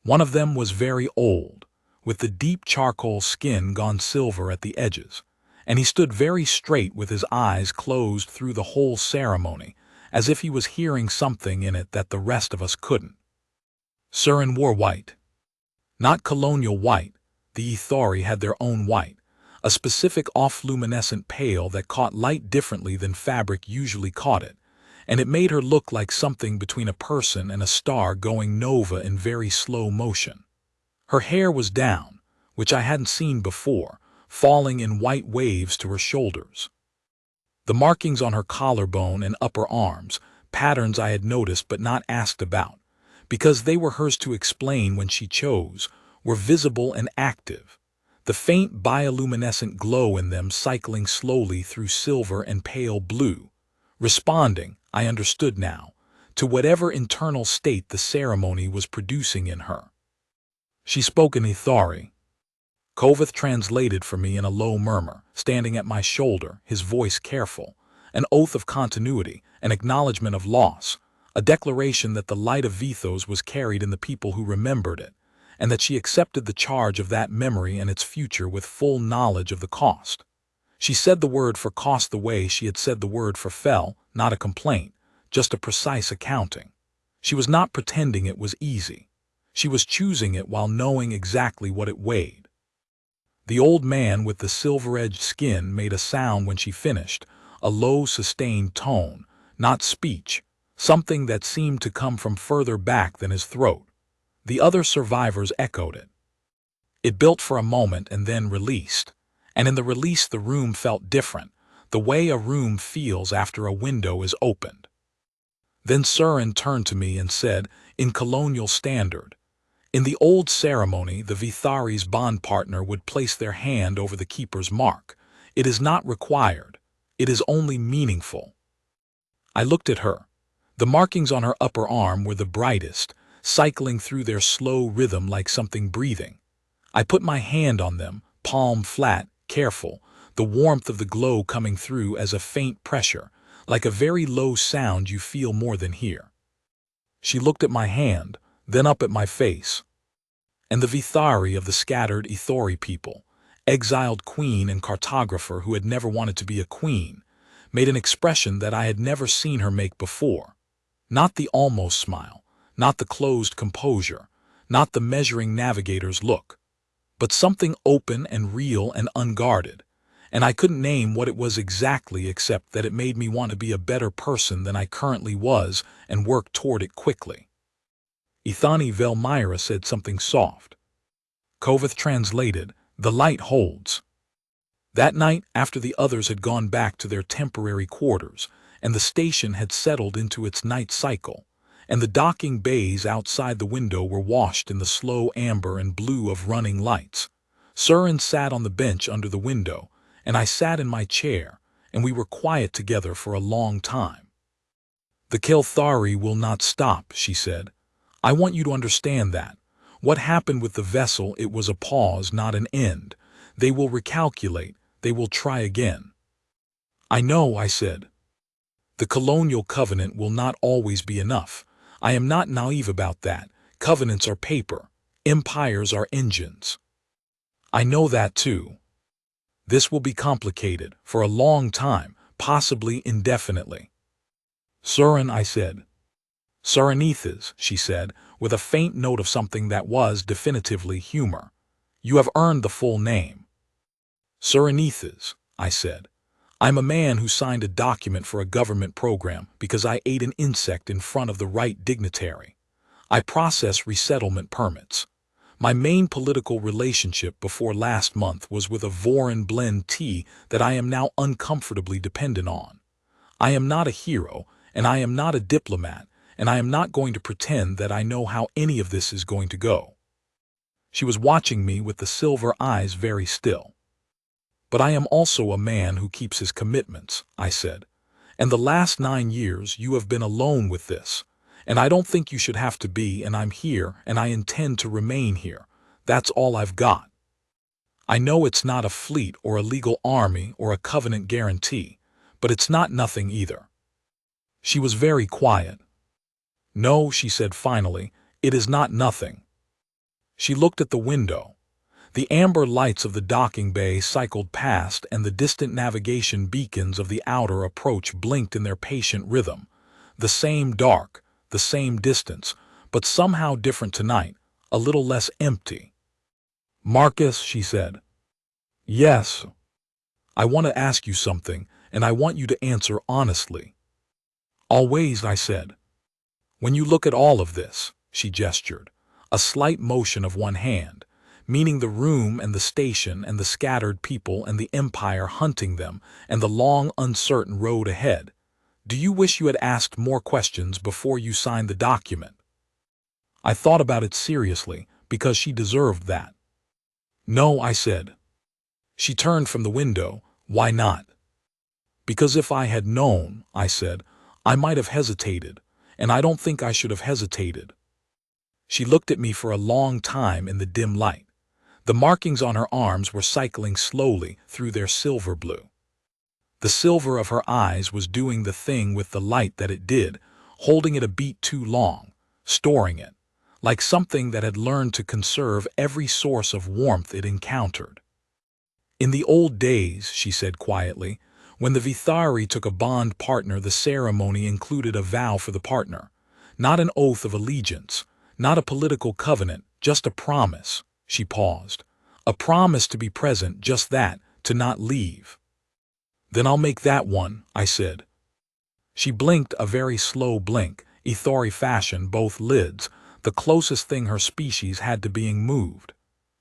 One of them was very old, with the deep charcoal skin gone silver at the edges, and he stood very straight with his eyes closed through the whole ceremony, as if he was hearing something in it that the rest of us couldn't. Surin wore white. Not colonial white, the Ithori had their own white, a specific off-luminescent pale that caught light differently than fabric usually caught it, and it made her look like something between a person and a star going nova in very slow motion. Her hair was down, which I hadn't seen before, falling in white waves to her shoulders. The markings on her collarbone and upper arms, patterns I had noticed but not asked about, because they were hers to explain when she chose, were visible and active, the faint bioluminescent glow in them cycling slowly through silver and pale blue, responding, I understood now, to whatever internal state the ceremony was producing in her. She spoke in Ithari. Koveth translated for me in a low murmur, standing at my shoulder, his voice careful, an oath of continuity, an acknowledgement of loss, a declaration that the light of Vithos was carried in the people who remembered it, and that she accepted the charge of that memory and its future with full knowledge of the cost. She said the word for cost the way she had said the word for fell, not a complaint, just a precise accounting. She was not pretending it was easy. She was choosing it while knowing exactly what it weighed. The old man with the silver-edged skin made a sound when she finished, a low, sustained tone, not speech, something that seemed to come from further back than his throat. The other survivors echoed it. It built for a moment and then released. And in the release the room felt different, the way a room feels after a window is opened. Then Surin turned to me and said, in colonial standard, "In the old ceremony, the Vithari's bond partner would place their hand over the keeper's mark. It is not required. It is only meaningful." I looked at her. The markings on her upper arm were the brightest, cycling through their slow rhythm like something breathing. I put my hand on them, palm flat, careful, the warmth of the glow coming through as a faint pressure, like a very low sound you feel more than hear. She looked at my hand, then up at my face. And the Vithari of the scattered Ithori people, exiled queen and cartographer who had never wanted to be a queen, made an expression that I had never seen her make before. Not the almost smile, not the closed composure, not the measuring navigator's look, but something open and real and unguarded, and I couldn't name what it was exactly except that it made me want to be a better person than I currently was and work toward it quickly. Ithani Velmyra said something soft. Kovith translated, "The light holds." That night, after the others had gone back to their temporary quarters, and the station had settled into its night cycle, and the docking bays outside the window were washed in the slow amber and blue of running lights, Surin sat on the bench under the window, and I sat in my chair, and we were quiet together for a long time. "The Kelthari will not stop," she said. "I want you to understand that. What happened with the vessel, it was a pause, not an end. They will recalculate, they will try again." "I know," I said. "The colonial covenant will not always be enough. I am not naive about that. Covenants are paper. Empires are engines." "I know that too. This will be complicated, for a long time, possibly indefinitely." "Surin," I said. "Surinethas," she said, with a faint note of something that was definitively humor. "You have earned the full name." "Surinethas," I said. "I'm a man who signed a document for a government program because I ate an insect in front of the right dignitary. I process resettlement permits. My main political relationship before last month was with a Vorin blend tea that I am now uncomfortably dependent on. I am not a hero, and I am not a diplomat, and I am not going to pretend that I know how any of this is going to go." She was watching me with the silver eyes very still. "But I am also a man who keeps his commitments," I said. "And the last 9 years you have been alone with this. And I don't think you should have to be, and I'm here, and I intend to remain here. That's all I've got. I know it's not a fleet or a legal army or a covenant guarantee, but it's not nothing either." She was very quiet. "No," she said finally, "it is not nothing." She looked at the window. The amber lights of the docking bay cycled past, and the distant navigation beacons of the outer approach blinked in their patient rhythm. The same dark, the same distance, but somehow different tonight, a little less empty. "Marcus," she said. "Yes. I want to ask you something, and I want you to answer honestly." "Always," I said. "When you look at all of this," she gestured, a slight motion of one hand, meaning the room and the station and the scattered people and the empire hunting them and the long, uncertain road ahead, "do you wish you had asked more questions before you signed the document?" I thought about it seriously, because she deserved that. "No," I said. She turned from the window. "Why not?" "Because if I had known," I said, "I might have hesitated, and I don't think I should have hesitated." She looked at me for a long time in the dim light. The markings on her arms were cycling slowly through their silver blue. The silver of her eyes was doing the thing with the light that it did, holding it a beat too long, storing it, like something that had learned to conserve every source of warmth it encountered. "In the old days," she said quietly, "when the Vithari took a bond partner, the ceremony included a vow for the partner. Not an oath of allegiance, Not a political covenant, just a promise. She paused. A promise to be present, just that, to not leave. Then I'll make that one, I said. She blinked a very slow blink, Ithori fashion, both lids, the closest thing her species had to being moved.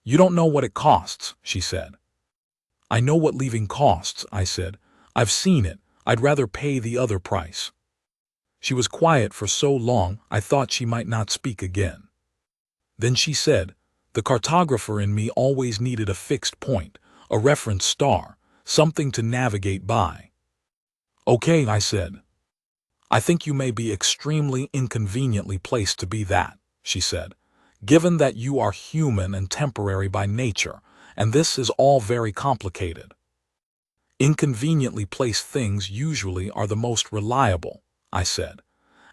You don't know what it costs, she said. I know what leaving costs, I said. I've seen it. I'd rather pay the other price. She was quiet for so long I thought she might not speak again. Then she said, the cartographer in me always needed a fixed point, a reference star, something to navigate by. Okay, I said. I think you may be extremely inconveniently placed to be that, she said, given that you are human and temporary by nature, and this is all very complicated. Inconveniently placed things usually are the most reliable, I said.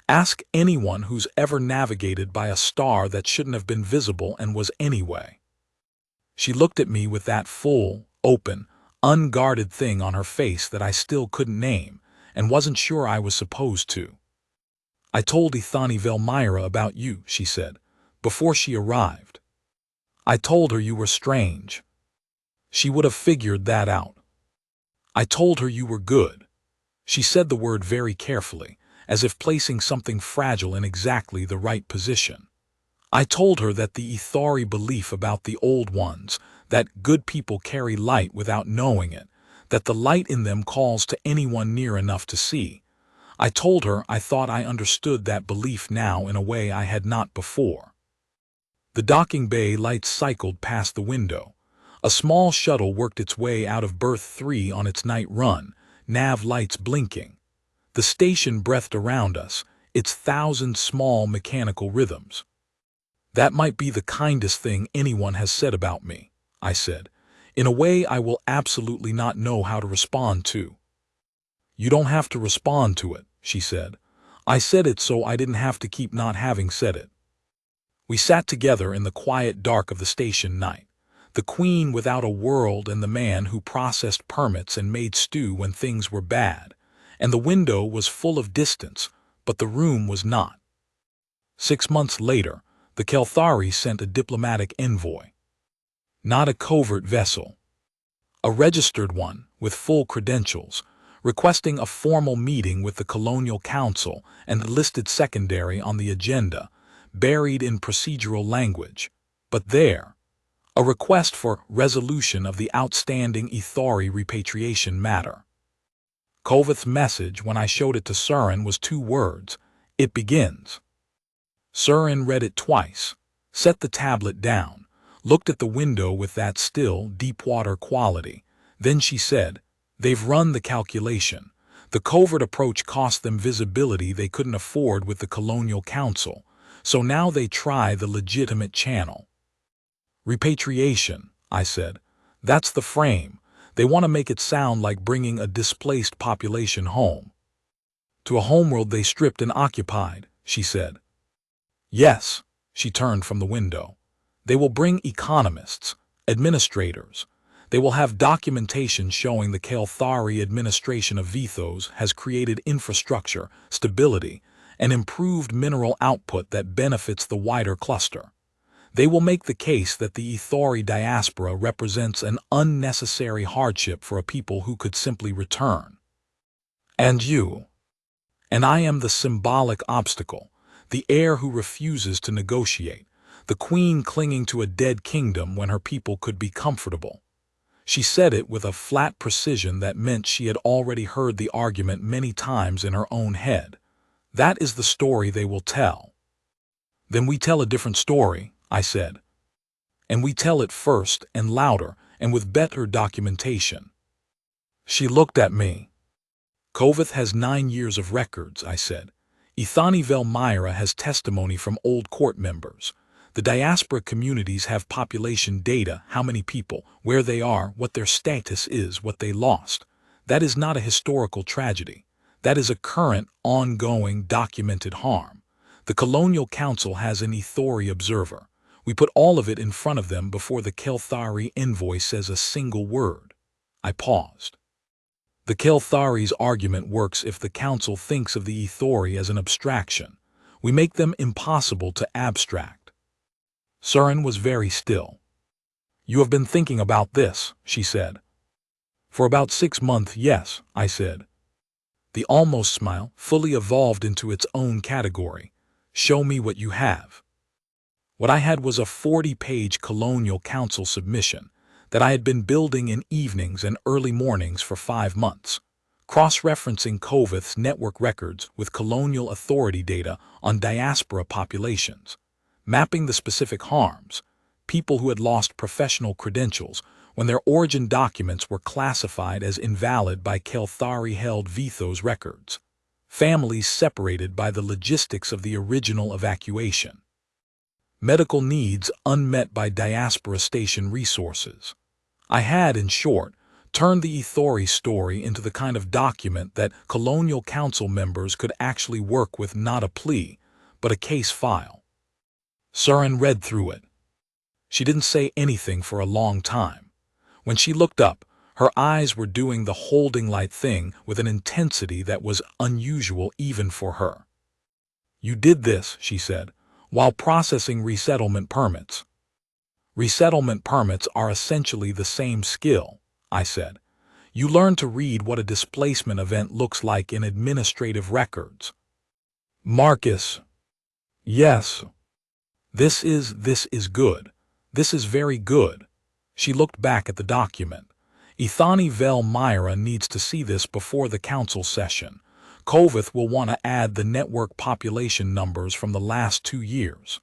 Ask anyone who's ever navigated by a star that shouldn't have been visible and was anyway. She looked at me with that full, open, unguarded thing on her face that I still couldn't name and wasn't sure I was supposed to. I told Ithani Velmyra about you, she said, before she arrived. I told her you were strange. She would have figured that out. I told her you were good. She said the word very carefully, as if placing something fragile in exactly the right position. I told her that the Ithari belief about the old ones, that good people carry light without knowing it, that the light in them calls to anyone near enough to see. I told her I thought I understood that belief now in a way I had not before. The docking bay lights cycled past the window. A small shuttle worked its way out of berth 3 on its night run, nav lights blinking. The station breathed around us, its thousand small mechanical rhythms. That might be the kindest thing anyone has said about me, I said, in a way I will absolutely not know how to respond to. You don't have to respond to it, she said. I said it so I didn't have to keep not having said it. We sat together in the quiet dark of the station night. The queen without a world and the man who processed permits and made stew when things were bad. And the window was full of distance, but the room was not. 6 months later, the Kelthari sent a diplomatic envoy. Not a covert vessel. A registered one, with full credentials, requesting a formal meeting with the Colonial Council and listed secondary on the agenda, buried in procedural language. But there, a request for resolution of the outstanding Ithari repatriation matter. Kovith's message when I showed it to Surin was 2 words. It begins. Surin read it twice, set the tablet down, looked at the window with that still, deep-water quality. Then she said, they've run the calculation. The covert approach cost them visibility they couldn't afford with the Colonial Council, so now they try the legitimate channel. Repatriation, I said. That's the frame. They want to make it sound like bringing a displaced population home. To a homeworld they stripped and occupied, she said. Yes, she turned from the window. They will bring economists, administrators. They will have documentation showing the Kelthari administration of Vithos has created infrastructure, stability, and improved mineral output that benefits the wider cluster. They will make the case that the Ithari diaspora represents an unnecessary hardship for a people who could simply return. And you. And I am the symbolic obstacle, the heir who refuses to negotiate, the queen clinging to a dead kingdom when her people could be comfortable. She said it with a flat precision that meant she had already heard the argument many times in her own head. That is the story they will tell. Then we tell a different story, I said. And we tell it first and louder and with better documentation. She looked at me. Kovith has 9 years of records, I said. Ithani Velmyra has testimony from old court members. The diaspora communities have population data, how many people, where they are, what their status is, what they lost. That is not a historical tragedy. That is a current, ongoing, documented harm. The Colonial Council has an Ithori observer. We put all of it in front of them before the Kelthari envoy says a single word. I paused. The Kelthari's argument works if the Council thinks of the Ithori as an abstraction. We make them impossible to abstract. Surin was very still. "You have been thinking about this," she said. "For about 6 months, yes," I said. The almost smile fully evolved into its own category. "Show me what you have." What I had was a 40-page Colonial Council submission that I had been building in evenings and early mornings for 5 months, cross-referencing Kovith's network records with colonial authority data on diaspora populations, mapping the specific harms, people who had lost professional credentials when their origin documents were classified as invalid by Kelthari-held Vithos records, families separated by the logistics of the original evacuation, medical needs unmet by diaspora station resources. I had, in short, turned the HFY story into the kind of document that Colonial Council members could actually work with, not a plea, but a case file. Surin read through it. She didn't say anything for a long time. When she looked up, her eyes were doing the holding light thing with an intensity that was unusual even for her. "You did this," she said, "while processing resettlement permits." "Resettlement permits are essentially the same skill," I said. "You learn to read what a displacement event looks like in administrative records." "Marcus." "Yes." This is good. This is very good." She looked back at the document. "Ithani Vel Myra needs to see this before the council session. Kovith will want to add the network population numbers from the last 2 years.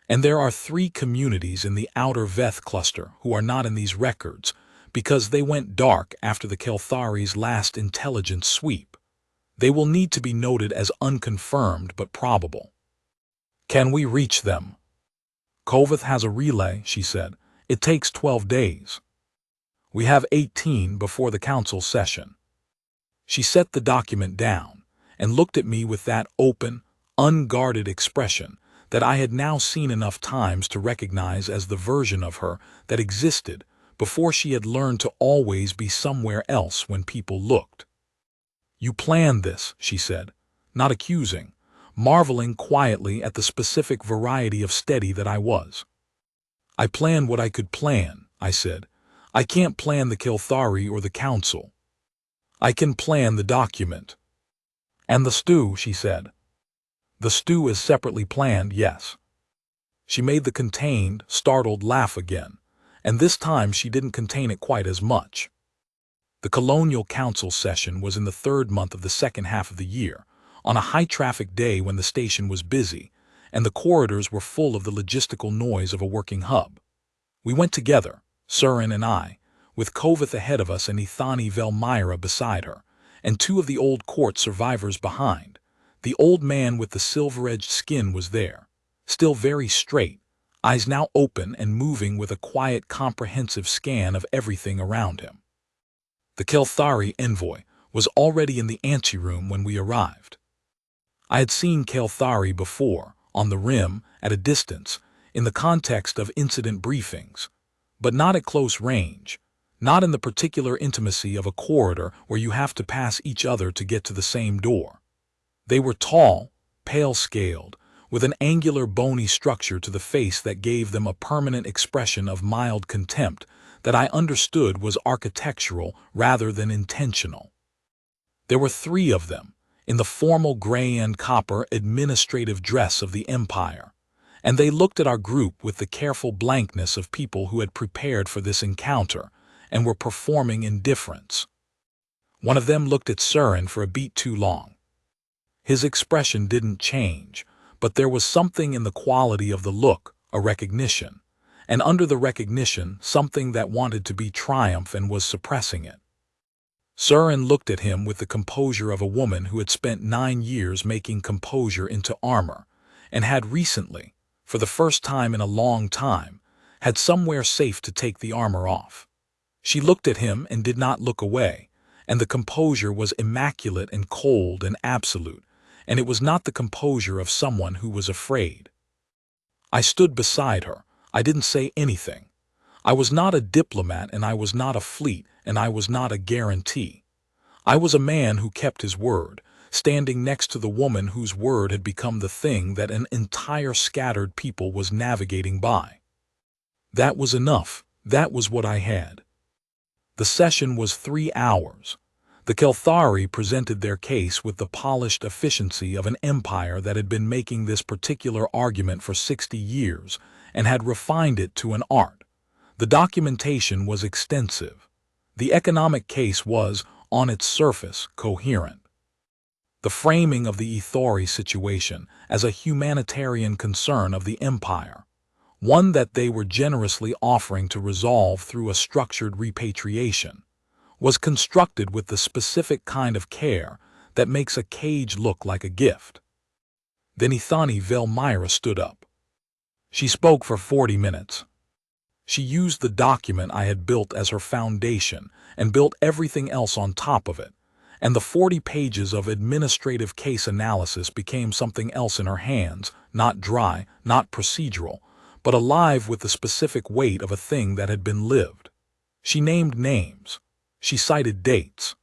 And there are 3 communities in the outer Veth cluster who are not in these records because they went dark after the Kelthari's last intelligence sweep. They will need to be noted as unconfirmed but probable." "Can we reach them?" "Kovith has a relay," she said. "It takes 12 days. We have 18 before the council session." She set the document down and looked at me with that open, unguarded expression that I had now seen enough times to recognize as the version of her that existed before she had learned to always be somewhere else when people looked. "You planned this," she said, not accusing, marveling quietly at the specific variety of steady that I was. "I planned what I could plan," I said. "I can't plan the Kelthari or the council. I can plan the document." "And the stew," she said. "The stew is separately planned, yes." She made the contained, startled laugh again, and this time she didn't contain it quite as much. The Colonial Council session was in the 3rd month of the second half of the year, on a high-traffic day when the station was busy, and the corridors were full of the logistical noise of a working hub. We went together, Surin and I, with Kovith ahead of us and Ithani Velmyra beside her, and 2 of the old court survivors behind. The old man with the silver-edged skin was there, still very straight, eyes now open and moving with a quiet, comprehensive scan of everything around him. The Kelthari envoy was already in the anteroom when we arrived. I had seen Kelthari before, on the rim, at a distance, in the context of incident briefings, but not at close range, not in the particular intimacy of a corridor where you have to pass each other to get to the same door. They were tall, pale-scaled, with an angular bony structure to the face that gave them a permanent expression of mild contempt that I understood was architectural rather than intentional. There were 3 of them, in the formal gray and copper administrative dress of the Empire, and they looked at our group with the careful blankness of people who had prepared for this encounter and were performing indifference. One of them looked at Surin for a beat too long. His expression didn't change, but there was something in the quality of the look, a recognition, and under the recognition something that wanted to be triumph and was suppressing it. Surin looked at him with the composure of a woman who had spent 9 years making composure into armor, and had recently, for the first time in a long time, had somewhere safe to take the armor off. She looked at him and did not look away, and the composure was immaculate and cold and absolute, and it was not the composure of someone who was afraid. I stood beside her. I didn't say anything. I was not a diplomat, and I was not a fleet, and I was not a guarantee. I was a man who kept his word, standing next to the woman whose word had become the thing that an entire scattered people was navigating by. That was enough. That was what I had. The session was 3 hours. The Kelthari presented their case with the polished efficiency of an empire that had been making this particular argument for 60 years and had refined it to an art. The documentation was extensive. The economic case was, on its surface, coherent. The framing of the Ithori situation as a humanitarian concern of the empire, one that they were generously offering to resolve through a structured repatriation, was constructed with the specific kind of care that makes a cage look like a gift. Then Ithani Velmyra stood up. She spoke for 40 minutes. She used the document I had built as her foundation and built everything else on top of it, and the 40 pages of administrative case analysis became something else in her hands, not dry, not procedural, but alive with the specific weight of a thing that had been lived. She named names. She cited dates.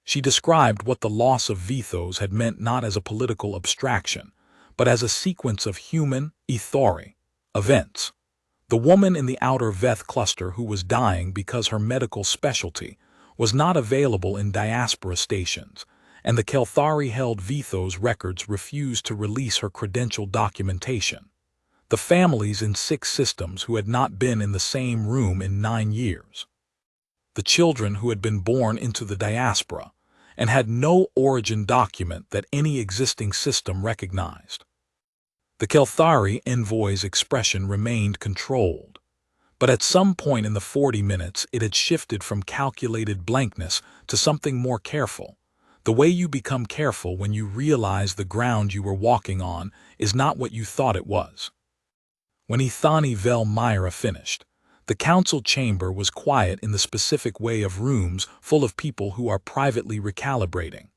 She described what the loss of Vithos had meant not as a political abstraction, but as a sequence of human, Ithori, events. The woman in the outer Veth cluster who was dying because her medical specialty was not available in diaspora stations, and the Kelthari-held Vithos records refused to release her credential documentation. The families in 6 systems who had not been in the same room in 9 years. The children who had been born into the diaspora and had no origin document that any existing system recognized. The Kelthari envoy's expression remained controlled, but at some point in the 40 minutes it had shifted from calculated blankness to something more careful. The way you become careful when you realize the ground you were walking on is not what you thought it was. When Ithani Velmyra finished, the council chamber was quiet in the specific way of rooms full of people who are privately recalibrating.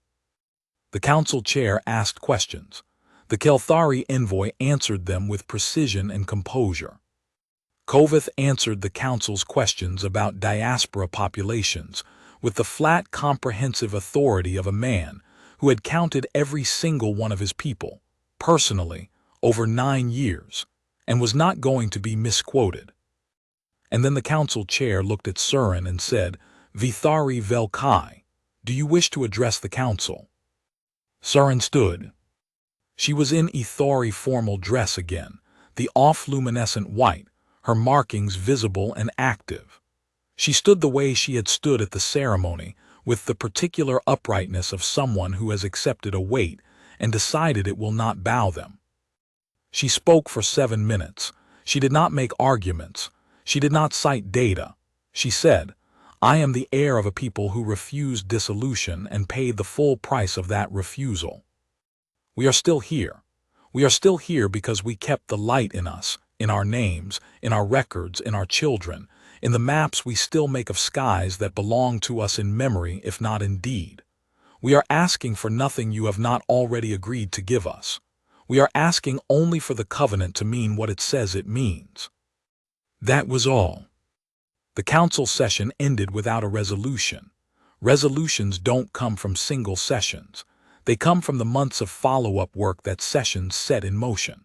The council chair asked questions. The Kelthari envoy answered them with precision and composure. Koveth answered the council's questions about diaspora populations with the flat, comprehensive authority of a man who had counted every single one of his people, personally, over 9 years, and was not going to be misquoted. And then the council chair looked at Surin and said, "Vithari Velkai, do you wish to address the council?" Surin stood. She was in Ithori formal dress again, the off-luminescent white, her markings visible and active. She stood the way she had stood at the ceremony, with the particular uprightness of someone who has accepted a weight and decided it will not bow them. She spoke for 7 minutes. She did not make arguments. She did not cite data. She said, "I am the heir of a people who refused dissolution and paid the full price of that refusal. We are still here. We are still here because we kept the light in us, in our names, in our records, in our children, in the maps we still make of skies that belong to us in memory if not in deed. We are asking for nothing you have not already agreed to give us. We are asking only for the covenant to mean what it says it means." That was all. The council session ended without a resolution. Resolutions don't come from single sessions. They come from the months of follow-up work that sessions set in motion.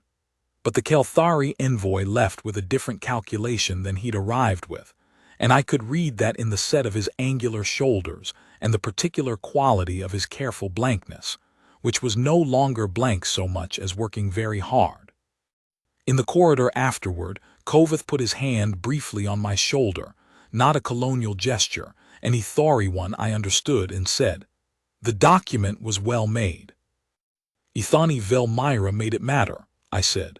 But the Kelthari envoy left with a different calculation than he'd arrived with, and I could read that in the set of his angular shoulders and the particular quality of his careful blankness, which was no longer blank so much as working very hard. In the corridor afterward, Koveth put his hand briefly on my shoulder, not a colonial gesture, an Ithori one I understood, and said, "The document was well made." "Ithani Velmyra made it matter," I said.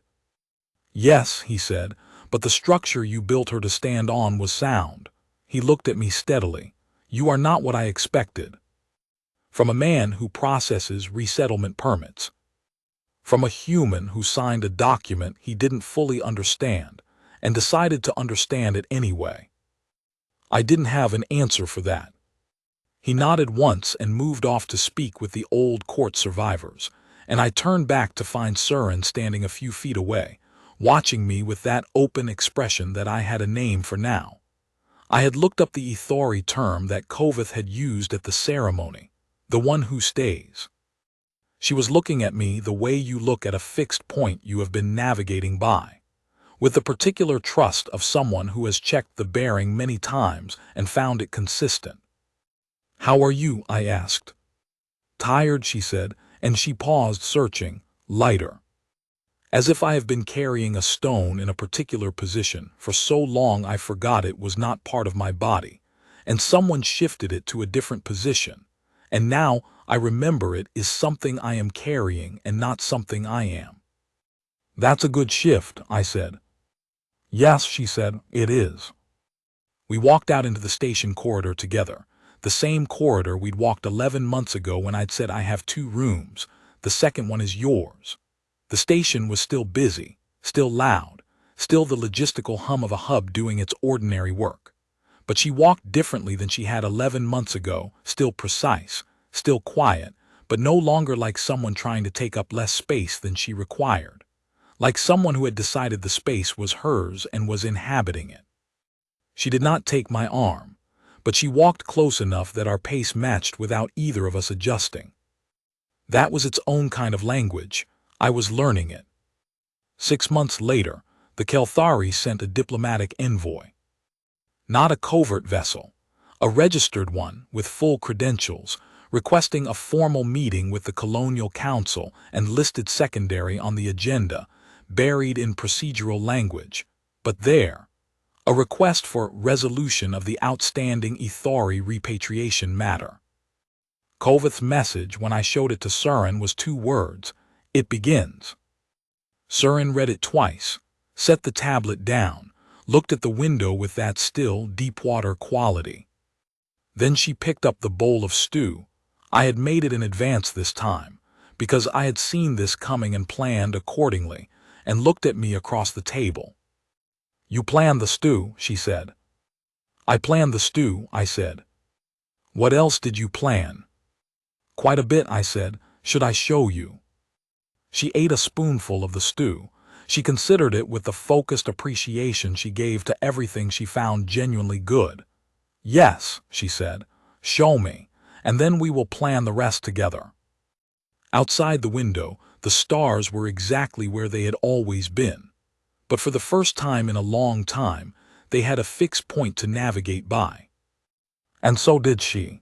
"Yes," he said, "but the structure you built her to stand on was sound." He looked at me steadily. "You are not what I expected. From a man who processes resettlement permits. From a human who signed a document he didn't fully understand and decided to understand it anyway." I didn't have an answer for that. He nodded once and moved off to speak with the old court survivors, and I turned back to find Surin standing a few feet away, watching me with that open expression that I had a name for now. I had looked up the Ithori term that Koveth had used at the ceremony, the one who stays. She was looking at me the way you look at a fixed point you have been navigating by, with the particular trust of someone who has checked the bearing many times and found it consistent. "How are you?" I asked. "Tired," she said, and she paused, searching. "Lighter. As if I have been carrying a stone in a particular position for so long I forgot it was not part of my body, and someone shifted it to a different position, and now I remember it is something I am carrying and not something I am." "That's a good shift," I said. "Yes," she said, "it is." We walked out into the station corridor together, the same corridor we'd walked 11 months ago when I'd said I have 2 rooms, the second one is yours. The station was still busy, still loud, still the logistical hum of a hub doing its ordinary work. But she walked differently than she had 11 months ago, still precise, still quiet, but no longer like someone trying to take up less space than she required, like someone who had decided the space was hers and was inhabiting it. She did not take my arm, but she walked close enough that our pace matched without either of us adjusting. That was its own kind of language. I was learning it. 6 months later, the Kelthari sent a diplomatic envoy. Not a covert vessel, a registered one with full credentials, requesting a formal meeting with the Colonial Council and listed secondary on the agenda, buried in procedural language. But there, a request for resolution of the outstanding Ithari repatriation matter. Koveth's message when I showed it to Surin was 2 words. "It begins." Surin read it twice, set the tablet down, looked at the window with that still, deep-water quality. Then she picked up the bowl of stew. I had made it in advance this time, because I had seen this coming and planned accordingly, and looked at me across the table. "You planned the stew," she said. "I planned the stew," I said. "What else did you plan?" "Quite a bit," I said. "Should I show you?" She ate a spoonful of the stew. She considered it with the focused appreciation she gave to everything she found genuinely good. "Yes," she said, "show me, and then we will plan the rest together." Outside the window, the stars were exactly where they had always been. But for the first time in a long time, they had a fixed point to navigate by. And so did she.